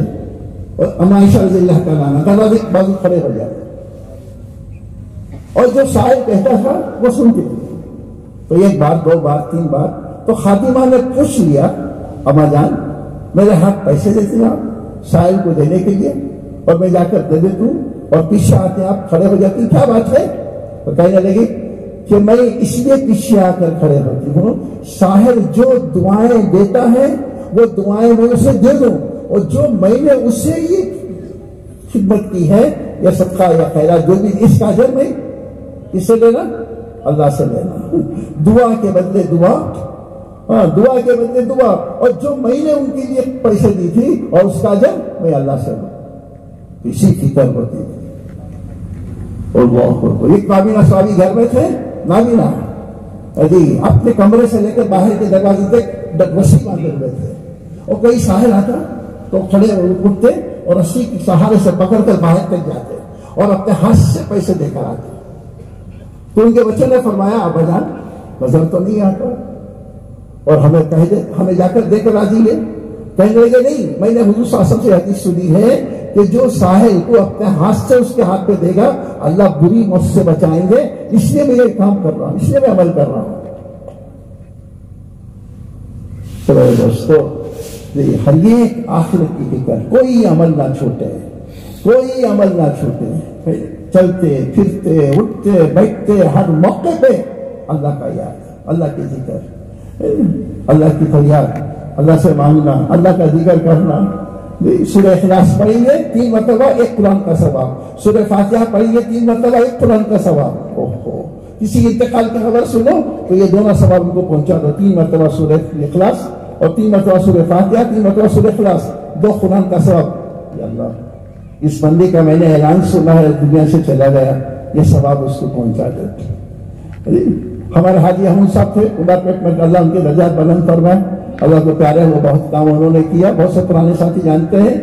اور اما عائشہ رضی اللہ تعالیٰ عنہ دروازے کے بازو کھڑے ہو جاتے اور جو سائل کہتا تھا وہ سنتے تھے. تو ایک بار 2 بار 3 بار تو خاتمہ نے پوچھ لیا اما جان میرے ہاتھ پیسے دیتے ہیں آپ سائل کو دینے کے لیے اور میں جا کر دے دیتا ہوں اور پیچھے آتے ہیں آپ کھڑے ہو جاتے ہیں, کیا بات ہے؟ تو کہنے لگی کہ میں اس لیے پیچھے آ کر کھڑے ہوتی ہوں ساحر جو دعائیں دیتا ہے وہ دعائیں میں اسے دے دوں اور جو میں نے اسے یہ خدمت کی ہے یا صدقہ یا خیرات جو بھی اس کا اجر میں اس سے لینا اللہ سے لینا, دعا کے بدلے دعا, دعا کے بدلے دعا, اور جو میں نے ان کے لیے پیسے دی تھی اور اس کا اجر میں اللہ سے لوں, اسی فکر ہوتی ہے. اور ایک نابینا صحابی گھر میں تھے, نابینا اپنے کمرے سے لے کر باہر کے دروازے تک رسی باندھے ہوئے تھے اور کوئی ساحر آتا تو کھڑے اٹھتے اور رسی کے سہارے سے پکڑ کر باہر تک جاتے اور اپنے ہاتھ سے پیسے دے کر آتے. تو ان کے بچے نے فرمایا ابا جان نظر تو نہیں آتا اور ہمیں جا کر دے کر راضی ہے. کہنے لگے نہیں, میں نے حضور صلی اللہ علیہ وسلم سے حدیث سنی ہے کہ جو ساحر کو اپنے ہاتھ سے اس کے ہاتھ پہ دے گا اللہ بری موت سے بچائیں گے, اس لیے میں یہ کام کر رہا ہوں, اس لیے میں عمل کر رہا ہوں. تو دوستو ہر ایک آخرت کی فکر, کوئی عمل نہ چھوٹے, کوئی عمل نہ چھوٹے, چلتے پھرتے اٹھتے بیٹھتے ہر موقع پہ اللہ کا یاد, اللہ کی ذکر, اللہ کی فریاد, اللہ سے مانگنا, اللہ کا ذکر کرنا. سورہ اخلاص پڑھیں گے 3 مرتبہ 1 قرآن کا ثواب, سورہ فاتحہ پڑھیں گے 3 مرتبہ 1 قرآن کا ثواب. کسی انتقال کی خبر سنو تو یہ دونوں ثواب ان کو پہنچا دو, 3 مرتبہ سورہ اخلاص اور 3 مرتبہ سورہ فاتحہ, 3 مرتبہ سورہ اخلاص, 2 قرآن کا ثواب. یا اللہ اس بندے کا میں نے اعلان سنا ہے دنیا سے چلا گیا, یہ ثواب اس کو پہنچا دے. ہمارے حاجی احمد صاحب تھے, عمر پیٹ میں اللہ ان کے درجات بلند فرمائے, اللہ کو پیارے, وہ بہت کام انہوں نے کیا, بہت سے پرانے ساتھی جانتے ہیں.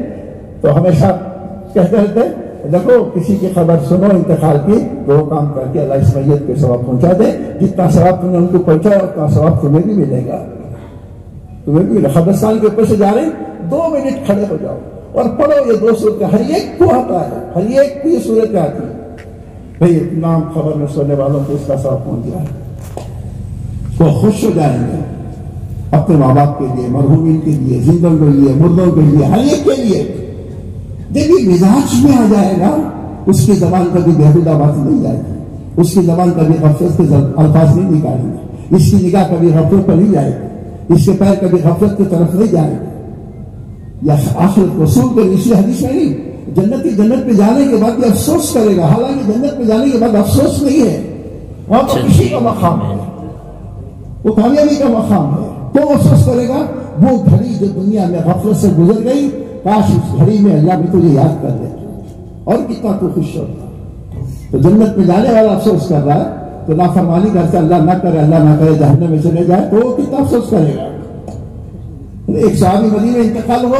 تو ہمیشہ کہتے رہتے دیکھو کسی کی خبر سنو انتقال کی تو وہ کام کر کے اللہ اس میت کے ثواب پہنچا دے, جتنا ثواب تم نے ان کو پہنچایا اتنا ثواب تمہیں بھی ملے گا, تمہیں بھی. قبرستان کے اوپر سے جا رہے ہیں 2 منٹ کھڑے ہو جاؤ اور پڑھو یہ 2 صورتیں, ہر ایک کو آتا ہے, ہر ایک کو یہ صورت آتی ہے. بھائی نام خبر میں سونے والوں کو اس کا ثواب پہنچ گیا ہے, وہ خوش ہو جائیں گے اپنے ماں باپ کے لیے, مرحومین کے لیے, زندوں کے لیے, مردوں کے لیے, ہر ایک کے لیے. دیکھیے مزاج میں آ جائے گا, اس کی زبان کبھی بےہودہ بات نہیں جائے گی, اس کی زبان کبھی غفلت کے الفاظ نہیں نکالیں گے, اس کی نگاہ کبھی غفلت پر نہیں جائے گی, اس کے پیر کبھی غفلت کی طرف نہیں جائے گا. یا آخرت کو سن کر اسی حدیث میں نہیں, جنت پہ جانے کے بعد یہ افسوس کرے گا, حالانکہ جنت پہ جانے کے بعد افسوس نہیں ہے, وہاں پر خوشی کا مقام ہے, وہ کامیابی کا مقام ہے. تو افسوس کرے گا وہ گھڑی جو دنیا میں غفلت سے گزر گئی, کاش اس گھڑی میں اللہ بھی تجھے یاد کر دے اور کتنا تو خوش ہوتا. تو جنت میں جانے والا افسوس کر رہا ہے تو نافرمانی کرتے اللہ نہ کرے, اللہ نہ کرے جہنم میں چلے جائے, تو وہ کتنا افسوس کرے گا. ایک صحابی مدینے میں انتقال ہوا,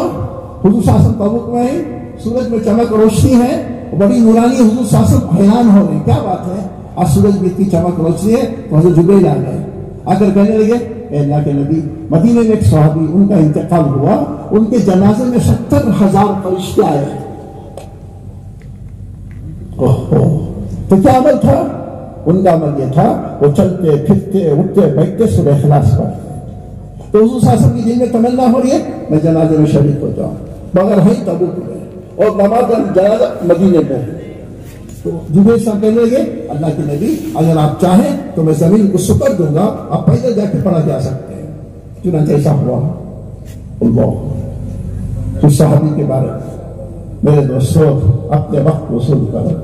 حضور صلی اللہ علیہ وسلم تبوک میں ہیں, سورج میں چمک روشنی ہے, بڑی نورانی, حضور صلی اللہ علیہ وسلم حیران ہو رہے ہیں, کیا بات ہے آج سورج میں اتنی چمک روشنی ہے. تو حضرت جبریل آ گئے, آ کر کہنے لگے اے اللہ کے نبی, مدینے میں ایک صحابی ان کا انتقال ہوا, ان کے جنازے میں 70,000 فرشتے آئے. تو کیا عمل تھا ان کا؟ عمل یہ تھا وہ چلتے پھرتے اٹھتے بیٹھتے سورہ اخلاص پڑھتے. تو حضور صلی اللہ علیہ وسلم کی دل میں تمنا ہو رہی ہے میں جنازے میں شریک ہو جاؤں, مگر ہے تبوک میں اور نماز جنازہ مدینے میں ہے. تو جبریل صاحب کہنے لگے اللہ کے نبی اگر آپ چاہیں تو میں زمین کو سپر دوں گا, آپ پیدل جا کے پڑھا جا سکتے ہیں. چنانچہ ایسا ہوا. اللہ اس صحابی کے بارے میں میرے دوستوں اپنے وقت کو وصول کرو,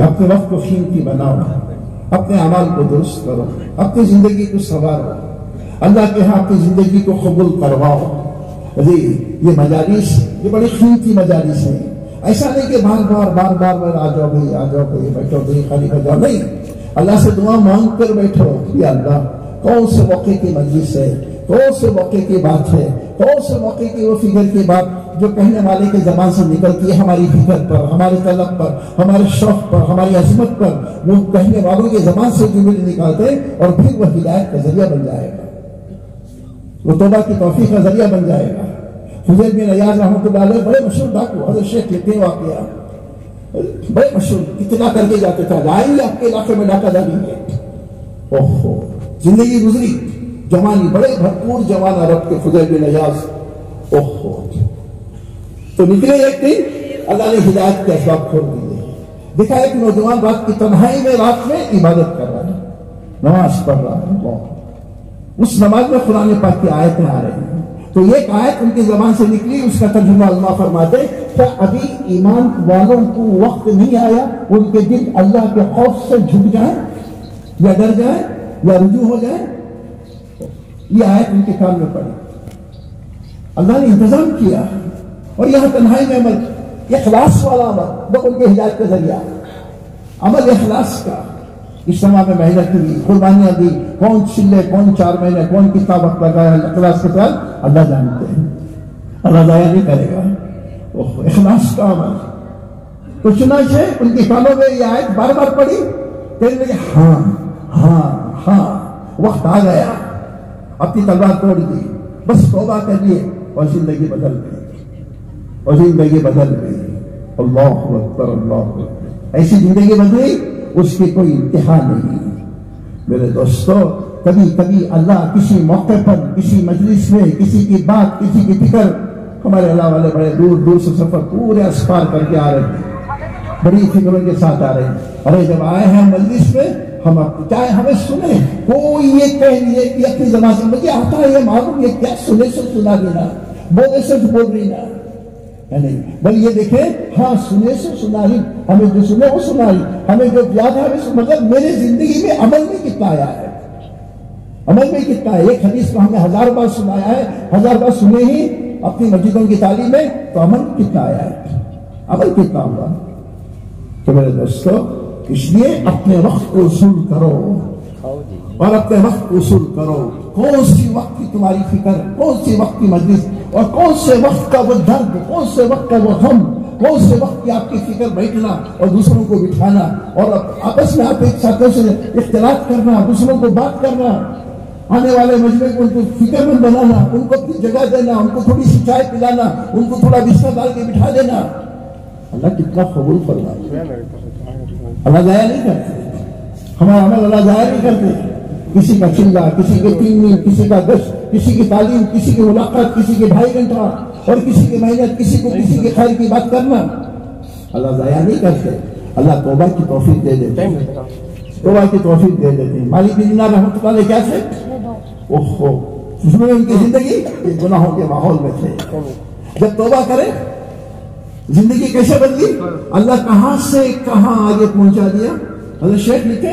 اپنے وقت کو قیمتی بناؤ, اپنے اعمال کو درست کرو, اپنی زندگی کو سنوارو, اللہ کے ہاں اپنی زندگی کو قبول کرواؤ. یہ مجالس یہ بڑی قیمتی مجالس ہیں. ایسا نہیں کہ بار بار آ جاؤ بھائی بیٹھو بھائی خالی ہو جاؤ, نہیں. اللہ سے دعا مانگ کر بیٹھو, یا اللہ کون سے موقع کی مجلس ہے, کون سے موقع کی بات ہے, کون سے موقع کی وہ فکر کی بات جو کہنے والے کے زبان سے نکلتی ہے ہماری فکر پر, ہمارے طلب پر, ہمارے شوق پر, ہماری عظمت پر, وہ کہنے والوں کے زبان سے جملے نکالتے اور پھر وہ ہدایت کا ذریعہ بن جائے گا, وہ توبہ کی توفیق کا ذریعہ بن جائے گا. حضیر بن ایاز رحمۃ اللہ علیہ بڑے مشہور ڈاکو، حضرت شیخ لکھتے ہیں واقعہ، بڑے مشہور، کتنا کر کے جاتے تھے، آئیں گے آپ کے علاقے میں ڈاکہ ڈالیں گے. اوہو زندگی گزری، جوانی، بڑے بھرپور جوان عرب کے حضیر بن ایاز. اوہو تو نکلے ایک دن، اللہ نے ہدایت کے اسباب کھول دیے. دیکھا ایک نوجوان رات کی تنہائی میں، رات میں عبادت کر رہا ہے، نماز پڑھ رہا ہے. اس نماز میں قرآن پاک کی آیتیں آ رہی ہیں. تو ایک آیت ان کی زبان سے نکلی، اس کا ترجمہ علماء فرماتے کیا ابھی ایمان والوں کو وقت نہیں آیا ان کے دل اللہ کے خوف سے جھک جائیں یا ڈر جائیں یا رجوع ہو جائیں؟ یہ آیت ان کے کان میں پڑی. اللہ نے انتظام کیا، اور یہاں تنہائی میں عمل، اخلاص والا عمل، وہ ان کے ہدایت کا ذریعہ عمل اخلاص کا. اجتماع میں محنت کی، قربانیاں دی، کون چلے، کون 4 مہینے، کون کتنا وقت لگایا اخلاص کے ساتھ، اللہ جانتے ہیں، اللہ ضائع نہیں کرے گا. اخلاص کا عمل. تو چنانچہ ان کی کانوں میں یہ آیت بار بار پڑی، کہنے لگے ہاں ہاں ہاں وقت آ گیا، اپنی تلوار توڑ دی، بس توبہ کر لیے، اور زندگی بدل گئی، اور زندگی بدل گئی. اللہ اکبر، اللہ اکبر. ایسی زندگی بدلی اس کی کوئی انتہا نہیں. میرے دوستو، کبھی کبھی اللہ کسی موقع پر، کسی مجلس میں، کسی کی بات، کسی کی فکر، ہمارے اللہ والے بڑے دور دور سے سفر پورے اسپار کر کے آ رہے ہیں، بڑی فکروں کے ساتھ آ رہے ہیں. ارے جب آئے ہیں مجلس میں، ہم چاہے ہمیں سنیں، کوئی یہ کہہ کہ اپنی زبان سے مجھے آتا ہے، یہ معلوم، یہ کیا سنے سے سنا دینا، بولے سے بول رہی نا، نہیں بل یہ دیکھیں، ہاں سنے سے سنا ہی، ہمیں جو سنے وہ سنا ہی، ہمیں جو یاد ہے ہمیں، مگر میرے زندگی میں عمل میں کتنا آیا ہے، عمل میں کتنا ہے. ایک حدیث کو ہمیں 1000 بار سنایا ہے، 1000 بار سنے ہی اپنی مسجدوں کی تعلیم میں، تو عمل کتنا آیا ہے، عمل کتنا ہوا. تو میرے دوستو، اس لیے اپنے وقت کو اصول کرو، اور اپنے وقت کو اصول کرو. کون سی وقت کی تمہاری فکر، کون سی وقت کی مجلس، اور کون سے وقت کا وہ درد، کون سے وقت کا وہ غم، کون سے وقت کی آپ کی فکر بیٹھنا اور دوسروں کو بٹھانا، اور آپس میں آپ ایک ساتھوں سے اختلاط کرنا، دوسروں کو بات کرنا، آنے والے مجمع کو ان کو فکر مند بنانا، ان کو اپنی جگہ دینا، ان کو تھوڑی سی چائے پلانا، ان کو تھوڑا بستر ڈال کے بٹھا دینا. اللہ کتنا قبول فرمائے. اللہ ضائع نہیں کرتے ہمارا عمل، اللہ ضائع نہیں کرتے. کسی کا چلہ، کسی کے 3 دن، کسی کا 10، کسی کی تعلیم، کسی کی ملاقات، کسی کے 2.5 گھنٹہ، اور کسی کی محنت، کسی کو کسی کے خیر کی بات کرنا، اللہ ضائع نہیں کرتے. اللہ توبہ کی توفیق دے دیتے ہیں، توبہ کی توفیق دے دیتے ہیں. مالک بن دینار رحمۃ اللہ علیہ کیا تھے؟ اوہو ان کی زندگی گناہوں کے ماحول میں تھے. جب توبہ کرے، زندگی کیسے بدلی، اللہ کہاں سے کہاں آگے پہنچا دیا. حضرت شیخ لکھے،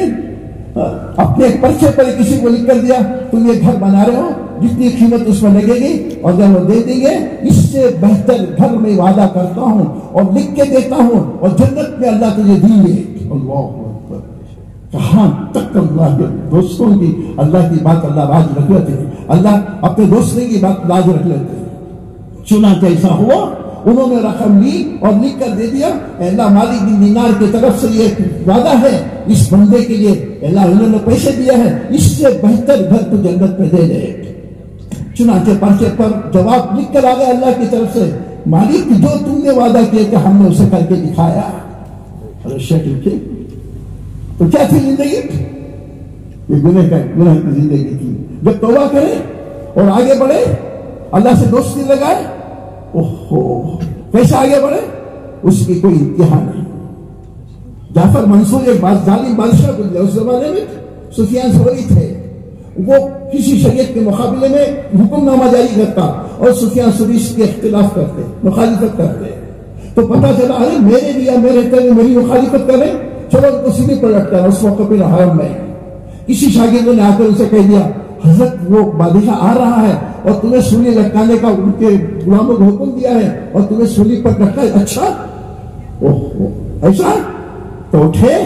اپنے پرچے پر کسی کو لکھ کر دیا، تم یہ گھر بنا رہے ہو، جتنی قیمت اس میں لگے گی اور جب وہ دے دیں گے، اس سے بہتر گھر میں وعدہ کرتا ہوں اور لکھ کے دیتا ہوں، اور جنت میں اللہ تجھے دیں گے. اللہ اکبر. کہاں تک اللہ کے دوستوں کی، اللہ کی بات اللہ راز رکھ لیتے ہیں، اللہ اپنے دوستوں کی بات راز رکھ لیتے ہیں. چنانچہ ایسا ہوا، انہوں نے رقم لی اور لکھ کر دے دیا، اللہ مالک بن دینار کی طرف سے یہ وعدہ ہے اس بندے کے لیے، اللہ انہوں نے پیسے دیا ہے، اس سے بہتر گھر تو جنت میں دے دے. چنانچہ پرچے پر جواب لکھ کر آ گیا اللہ کی طرف سے، مالک جو تم نے وعدہ کیا کہ ہم نے اسے کر کے دکھایا. شکل کی تو کیا تھی زندگی، یہ گناہ کی زندگی تھی. جب توبہ کرے اور آگے بڑھے، اللہ سے دوستی لگائے، اوہو کیسے آگے بڑھے، اس کی کوئی انتہا نہیں. جعفر منصور ایک ظالم بادشاہ گزرے، اس زمانے میں سفیان ثوری تھے، وہ کسی شریعت کے مقابلے میں حکم نامہ جاری کرتا اور سفیان ثوری اس کے اختلاف کرتے، مخالفت کرتے. تو پتہ چلا، ارے میرے لیا میرے تیرے میری مخالفت کرے، چلو ان کو سیدھی پر لٹتا ہے. اس موقع پہ حرم میں کسی شاگرد نے آ کر اسے کہہ دیا، حضرت وہ بادشاہ آ رہا ہے اور تمہیں سولی لٹکانے کا ان کے غلاموں کو حکم دیا ہے اور تمہیں سولی پر لٹکا ہے. اچھا اوہ ایسا؟ تو اٹھے،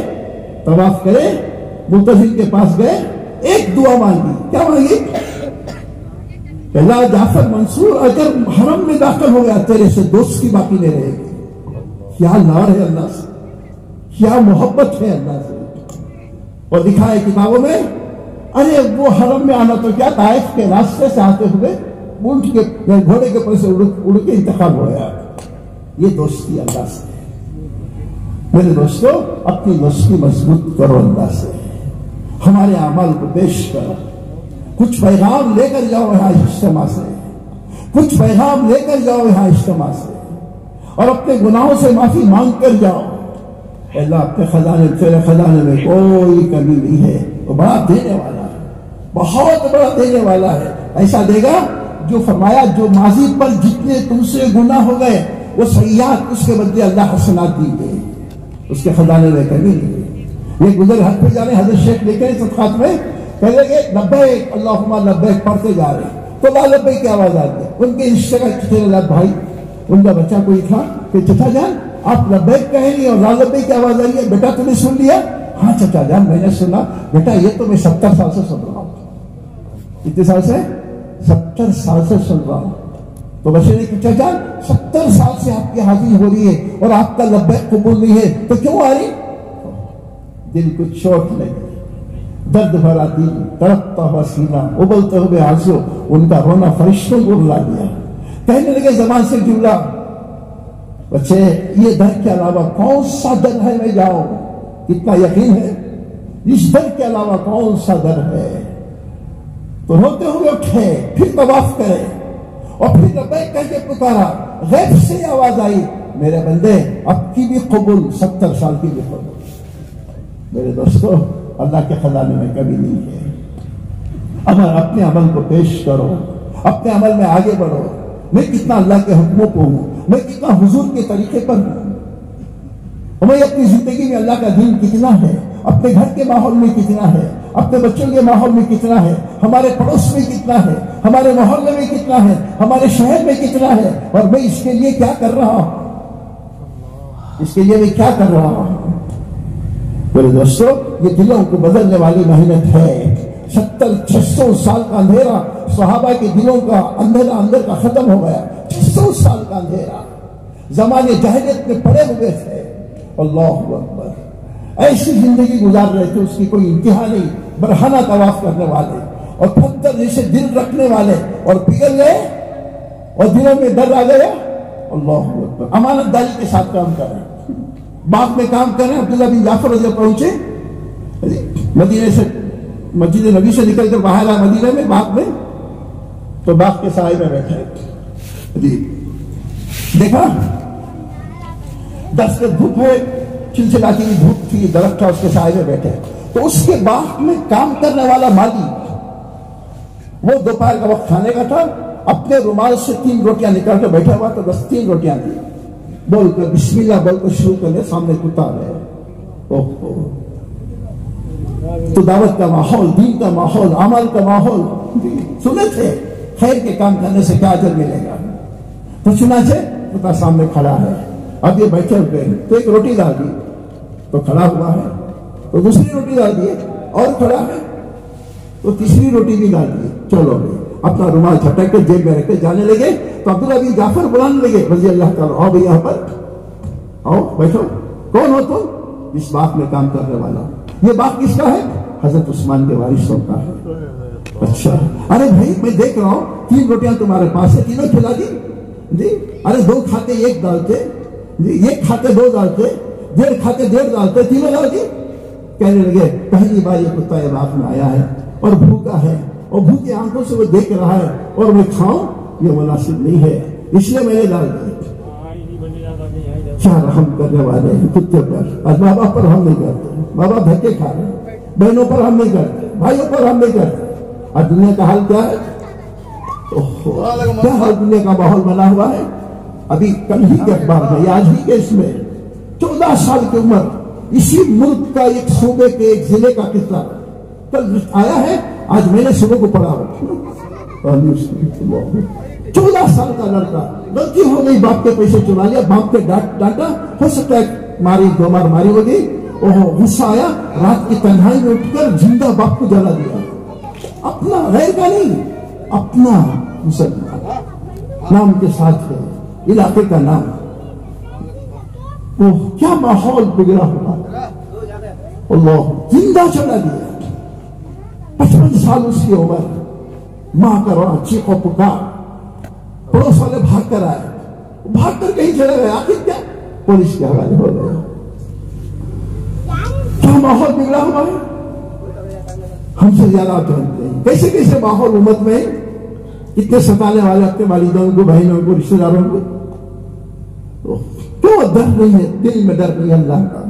طواف کرے، منتظر کے پاس گئے، ایک دعا مانگی. کیا مانگی؟ اللہ جعفر منصور اگر حرم میں داخل ہو گیا تیرے سے دوستی باقی نہیں رہے گی. کیا نار ہے اللہ سے، کیا محبت ہے اللہ سے. اور دکھائے کتابوں میں، ارے وہ حرم میں آنا تو کیا، طائف کے راستے سے آتے ہوئے اونٹ کے یا گھوڑے کے پر سے اڑ کے انتقال ہو گیا. یہ دوستی اللہ سے. میرے دوستو اپنی دوستی مضبوط کرو اللہ سے. ہمارے اعمال کو پیش کرو. کچھ پیغام لے کر جاؤ یہاں اجتماع سے. کچھ پیغام لے کر جاؤ یہاں اجتماع سے اور اپنے گناہوں سے معافی مانگ کر جاؤ. اللہ اپنے خزانے تیرے خزانے میں کوئی کمی نہیں ہے. وہ بڑا دینے والا ہے, بہت بڑا دینے والا ہے. ایسا دے گا جو فرمایا جو ماضی پر جتنے تم سے گناہ ہو گئے وہ سیئات اس کے بدلے اللہ حسنات دی گئے. اس کے خزانے میں کمی نہیں ہے. یہ گزر حق پہ جانے حضرت شیخ لے کے صدقات میں پہلے کہ لبیک اللہم لبیک پڑھتے جا رہے تو لا لبیک کی آواز آتی ہے. ان کے رشتے کا چچا بھائی ان کا بچہ کوئی تھا کہ چچا جان آپ لبیک کہیں نہیں اور لا لبیک کی آواز آئی ہے. بیٹا تم نے سن لیا؟ ہاں چچا جان میں نے سنا. بیٹا یہ تو میں 70 سال سے سن رہا ہوں. کتنے سال سے؟ 70 سال سے سن رہا ہوں. تو بچے نے چچا جان 70 سال سے آپ کی حاضری ہو رہی ہے اور آپ کا لبیک قبول نہیں ہے تو کیوں آ رہی؟ دل کو چوٹ لگی, درد بھرا دل, تڑپتا ہوا سینہ, ابلتے ہوئے آنسو. ان کا رونا فرشتوں کو رلا دیا. کہنے لگے زبان سے جملہ, بچے یہ در کے علاوہ کون سا در ہے میں جاؤں؟ کتنا یقین ہے اس در کے علاوہ کون سا در ہے؟ تو روتے ہوئے اٹھے, پھر طواف کرے اور پھر لبیک کہہ کے پکارا. غیب سے آواز آئی میرے بندے اب کی بھی قبول, 70 سال کی بھی قبول. میرے دوستو اللہ کے خزانے میں کبھی نہیں ہے. اپنے عمل کو پیش کرو, اپنے عمل میں آگے بڑھو. میں کتنا اللہ کے حکموں کو ہوں, میں کتنا حضور کے طریقے پر ہوں, میں اپنی زندگی میں اللہ کا دین کتنا ہے, اپنے گھر کے ماحول میں کتنا ہے, اپنے بچوں کے ماحول میں کتنا ہے, ہمارے پڑوس میں کتنا ہے, ہمارے محلے میں کتنا ہے, ہمارے شہر میں کتنا ہے, اور میں اس کے لیے کیا کر رہا ہوں, اس کے لیے میں کیا کر رہا ہوں. میرے دوستو یہ دلوں کو بدلنے والی محنت ہے. 600 سال کا اندھیرا صحابہ کے دلوں کا اندھیرا اندر کا ختم ہو گیا. 600 سال کا اندھیرا زمانے جاہلیت میں پڑے ہوئے تھے. اللہ اکبر, ایسی زندگی گزار رہے تھے اس کی کوئی انتہا نہیں. برہنہ طواف کرنے والے اور پتھر جیسے دل رکھنے والے اور پگھل گئے اور دلوں میں ڈر آ گیا. اللہ اکبر, امانت داری کے ساتھ کام کر رہے, باغ میں کام کر رہے ہیں. عبداللہ بن جعفر رضی اللہ پہنچے مدینے سے, مسجد نبی سے نکل کر باہر آئے مدینے میں باغ میں, تو باغ کے سائے میں بیٹھے جی دیکھا دس کے دھوپ ہے, چلچلاتی ہوئی دھوپ تھی, درخت تھا, اس کے سائے میں بیٹھے. تو اس کے باغ میں کام کرنے والا مالی وہ دوپہر کا وقت کھانے کا تھا, اپنے رومال سے 3 روٹیاں نکال کر بیٹھا ہوا. تو بس 3 روٹیاں تھی, بول کر بسم اللہ بول کر شروع کرنے, سامنے کتا رہے. تو دعوت کا ماحول, دین کا ماحول, عمل کا ماحول سنے تھے. خیر کے کام کرنے سے کیا اجر ملے گا. تو چنانچہ کتا سامنے کھڑا ہے, اب یہ بیٹھے ہوئے ہیں. تو ایک روٹی ڈال دی تو کھڑا ہوا ہے, تو دوسری روٹی ڈال دی اور کھڑا ہے, تو تیسری روٹی بھی ڈال دی. چلو بھائی اپنا رومال چھٹک کے جیب میں رکھ کے جانے لگے. تو عبداللہ بن جعفر بلانے لگے رضی اللہ تعالیٰ, آؤ بھائی یہاں پر آؤ بیٹھو. کون ہو تم؟ اس باغ میں کام کرنے والا. یہ باغ کس کا ہے؟ حضرت عثمان کے وارثوں کا ہے. اچھا, ارے بھائی میں دیکھ رہا ہوں 3 روٹیاں تمہارے پاس ہے, تینوں کھلا دی جی. ارے 2 کھاتے 1 ڈالتے جی, 1 کھاتے 2 ڈالتے, 1.5 کھاتے 1.5 ڈالتے, تینوں ڈال دی. کہنے لگے پہلی بار یہ کتا یہ باغ میں آیا ہے اور بھوکا ہے, اور بھوکی آنکھوں سے وہ دیکھ رہا ہے, اور میں کھاؤں یہ مناسب نہیں ہے, اس لیے میں نے ڈال دی. کیا رحم کرنے والے ہیں کتے پر, اور ماں باپ پر ہم نہیں کرتے. ماں باپ دھکے کھا رہے ہیں, بہنوں پر ہم نہیں کرتے, بھائیوں پر ہم نہیں کرتے. اور دنیا کا حال کیا ہے؟ کیا حال دنیا کا ماحول بنا ہوا ہے. ابھی کل ہی کے اخبار میں یا آج ہی کے اس میں 14 سال کی عمر اسی ملک کا ایک صوبے کے ایک ضلع کا قصہ کل آیا ہے. آج میں نے صبح کو پڑھا 14 سال کا لڑکا, غلطی ہو گئی, باپ کے پیسے چلا لیا, باپ کے ڈانٹا, ہو سکتا ہے ماری 2 بار ماری ہوگی. غصہ آیا, رات کی تنہائی میں اٹھ کر زندہ باپ کو جلا دیا. اپنا, غیر کا نہیں, اپنا مسلمان نام کے ساتھ ہے, علاقے کا نام. کیا ماحول بگڑا ہوا, اللہ زندہ چلا دیا. 55 سال اس کی عمر, ماں کا رونا چیخ و پکار, پڑوس والے بھاگ کر آئے, بھاگ کر کہیں چلے گئے, آخر کیا پولیس کے حوالے ہو گئے. کیا ماحول بگڑا ہوا ہے, ہم سے زیادہ آپ جانتے ہیں کیسے کیسے ماحول امت میں کتنے ستانے والے اپنے والدوں کو, بہنوں کو, رشتے داروں کو. کیوں ڈر نہیں ہے, دل میں ڈر نہیں اللہ کا.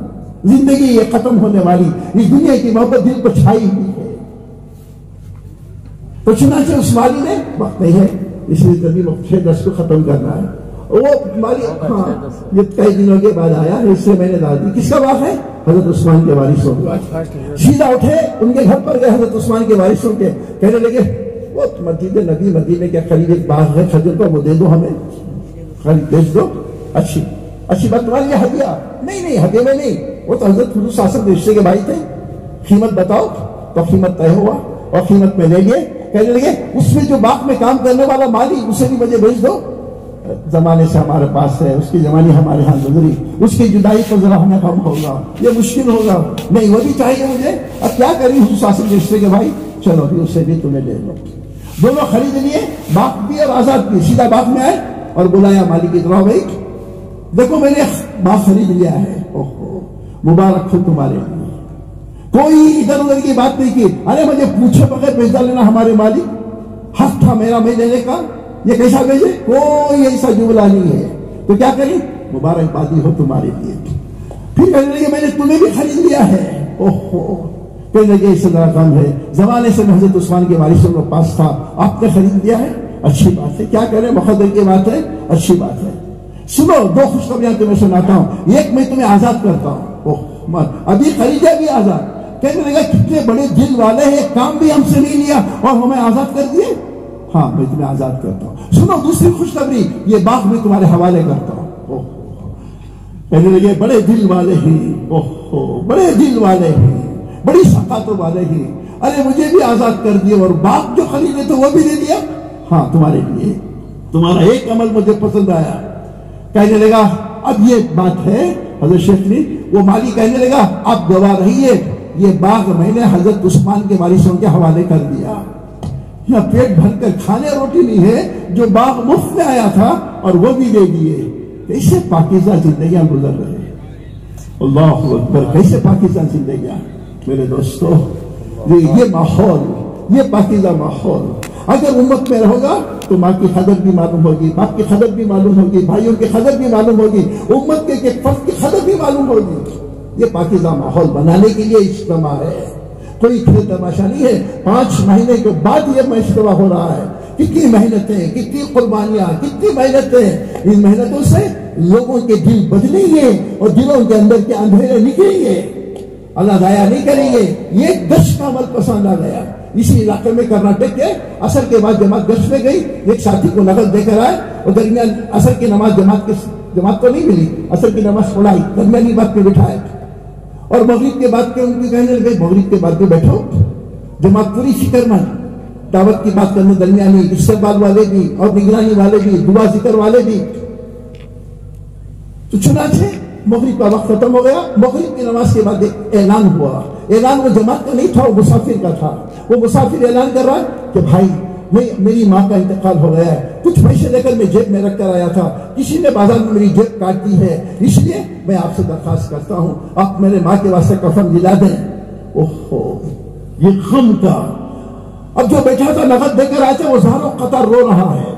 زندگی یہ ختم ہونے والی, اس دنیا کی محبت دل کو چھائی ہوئی ہے. تو چنانچہ اس والی نے وقت نہیں ہے, اس لیے کبھی 6-10 کو ختم کرنا ہے. وہ والی ہاں یہ کئی دنوں کے بعد آیا, اس سے میں نے ڈال دی. کس کا بات ہے؟ حضرت عثمان کے وارثوں کا. سیدھا اٹھے, ان کے گھر پر گئے حضرت عثمان کے وارثوں کے, کہنے لگے وہ مسجد نبی مدینے کے قریب ایک باغ ہے کھجور کا, وہ دے دو ہمیں, خرید بیچ دو. اچھی بات, تمہاری یہ ہدیہ نہیں, ہدیے میں نہیں, وہ تو حضرت حضور صلی اللہ علیہ وسلم کے رشتے کے بھائی تھے. قیمت بتاؤ, تو قیمت طے ہوا اور قیمت میں لے گئے. کہنے لگے اس میں جو باغ میں کام کرنے والا مالی, اسے بھی مجھے بھیج دو. زمانے سے ہمارے پاس ہے, اس کی زمانے ہمارے ہاں گزری, اس کی جدائی پر ذرا ہمیں کم ہوگا, یہ مشکل ہوگا, نہیں وہ بھی چاہیے مجھے. اب کیا کریں حضور صلی اللہ علیہ وسلم کے رشتے کے بھائی, چلو بھی اسے بھی تمہیں لے لو. دونوں خرید لیے, باغ بھی اور آزاد بھی. سیدھا باغ میں آئے اور بلایا مالک کی طرح, بھائی دیکھو میں نے باغ خرید لیا ہے, اوہو مبارک ہو تمہارے لیے. کوئی ادھر ادھر کی بات نہیں کی, ارے مجھے پوچھے بغیر بھیج لینا ہمارے مالک, حق تھا میرا میں لینے کا, یہ کیسا بھیجے, کوئی ایسا جملہ نہیں ہے. تو کیا کریں, مبارکبادی ہو تمہارے لیے. پھر کہنے لگے میں نے تمہیں بھی خرید لیا ہے, اوہو کہنے لگے اس سے ذرا کم ہے, زمانے سے حضرت عثمان کے وارثوں کے پاس تھا, آپ نے خرید لیا ہے, اچھی بات ہے. کیا کریں, مقدر کی بات ہے, اچھی بات ہے. سنو 2 خوشخبریاں تمہیں سناتا ہوں. ایک میں تمہیں آزاد کرتا ہوں, ابھی خریدا بھی آزاد. کہنے لگا کتنے بڑے دل والے ہیں, کام بھی ہم سے نہیں لیا اور ہمیں آزاد کر دیے. ہاں میں تمہیں آزاد کرتا ہوں. سنو دوسری خوشخبری, یہ باغ میں تمہارے حوالے کرتا ہوں. کہنے لگے بڑے دل والے ہیں, اوہو بڑے دل والے ہیں, بڑی ثقافتوں والے ہیں, ارے مجھے بھی آزاد کر دیے اور باغ جو خریدے تو وہ بھی دے دیا. ہاں تمہارے لیے, تمہارا ایک عمل مجھے پسند آیا. کہنے لگا اب یہ بات ہے حضرت شیخ نے, وہ مالی کہنے لگا آپ گواہ رہیے, یہ باغ میں نے حضرت عثمان کے وارثوں کے حوالے کر دیا. یہاں پیٹ بھر کر کھانے روٹی نہیں ہے, جو باغ مفت میں آیا تھا اور وہ بھی دے دیے. کیسے پاکیزہ زندگیاں گزر رہے ہیں, اللہ اکبر, کیسے پاکیزہ زندگیاں. میرے دوستو یہ ماحول, یہ پاکیزہ ماحول اگر امت میں رہو گا تو ماں کی قدر بھی معلوم ہوگی, باپ کی قدر بھی معلوم ہوگی, بھائیوں کی قدر بھی معلوم ہوگی, امت کے فرد کی قدر بھی معلوم ہوگی. یہ پاکیزہ ماحول بنانے کے لیے اجتماع ہے, کوئی کھیل تماشا نہیں ہے. 5 مہینے کے بعد یہ اجتماع ہو رہا ہے. کتنی محنتیں, کتنی قربانیاں, کتنی محنتیں. ان محنتوں سے لوگوں کے دل بدلیں گے اور دلوں کے اندر کے اندھیرے نکلیں گے, اللہ ضائع نہیں کریں گے. یہ گشت کا عمل پسند آ گیا. اسی علاقے میں کرناٹک کے اثر کے بعد جماعت گشت میں گئی, ایک ساتھی کو نقد دے کر آئے اور درمیان اثر کی نماز جماعت کو نہیں ملی, اثر کی نماز پڑھائی, درمیانی بات پہ بٹھائے اور مغرب کے بعد کے ان کو کہنے لگے مغرب کے بعد میں بیٹھو, جماعت پوری فکر مند, دعوت کی بات کرنے درمیانی, استقبال والے بھی اور نگرانی والے بھی, دعا ذکر والے بھی. تو چنانچہ مغرب کا وقت ختم ہو گیا. مغرب کی نماز کے بعد ایک اعلان ہوا. اعلان وہ جماعت کا نہیں تھا, وہ مسافر کا تھا. وہ مسافر اعلان کر رہا ہے کہ بھائی میری ماں کا انتقال ہو گیا ہے, کچھ پیسے لے کر میں جیب میں رکھ کر آیا تھا, کسی نے بازار میں میری جیب کاٹ دی ہے, اس لیے میں آپ سے درخواست کرتا ہوں آپ میرے ماں کے واسطے کفن دلا دیں. اوہو یہ غم کا. اب جو بیٹھا تھا نقد دے کر آئے تھے وہ زاروں قطار رو رہا ہے.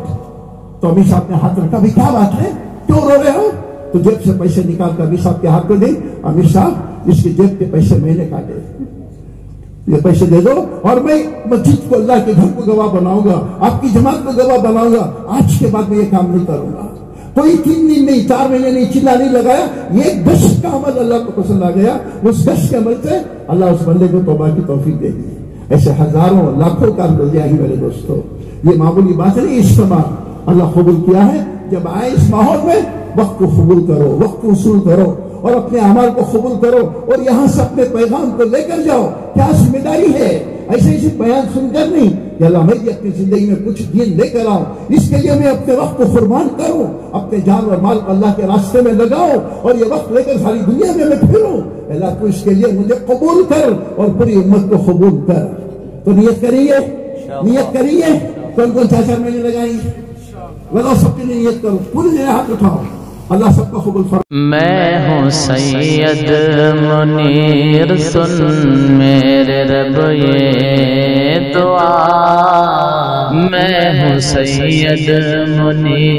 تو امیر صاحب نے ہاتھ رکھا, بھائی کیا بات ہے, کیوں رو رہے ہو؟ تو جیب سے پیسے نکال کر امیر صاحب کے ہاتھ میں دے, امیر صاحب اس کی جیب کے پیسے میں نے کاٹے, یہ پیسے دے دو اور میں مسجد کو, اللہ کے گھر کو گواہ بناؤں گا, آپ کی جماعت کو گواہ بناؤں گا. آج کے بعد میں یہ کام نہیں کروں گا. کوئی 3 دن نہیں, 4 مہینے نہیں, چلا نہیں لگایا. یہ گشت کا عمل اللہ کو پسند آ گیا. اس گشت کے عمل سے اللہ اس بندے کو توبہ کی توفیق دے دی. ایسے ہزاروں لاکھوں کام گزریا ہی میرے دوستوں. یہ معمولی بات نہیں, اجتماع اللہ قبول کیا ہے. جب آئے اس ماحول میں وقت کو قبول کرو, وقت کو وصول کرو اور اپنے اعمال کو قبول کرو اور یہاں سے اپنے پیغام کو لے کر جاؤ. کیا ذمہ داری ہے, ایسے بیان سن کر نہیں کہ اللہ میں بھی اپنی زندگی میں کچھ دین لے کر آؤں, اس کے لیے میں اپنے وقت کو قربان کروں, اپنے جان اور مال کو اللہ کے راستے میں لگاؤں اور یہ وقت لے کر ساری دنیا میں پھروں. اللہ تو اس کے لیے مجھے قبول کر اور پوری امت کو قبول کر. تو نیت کریے, نیت کریے. کون کون 4 مہینے لگائیں گے؟ ذرا سب کے لیے نیت کرو، پوری جگہ ہاتھ اٹھاؤ، اللہ سب کو قبول فرمائے۔ میں ہوں سید منیر، سن میرے رب یہ دعا، میں ہوں سید منیر۔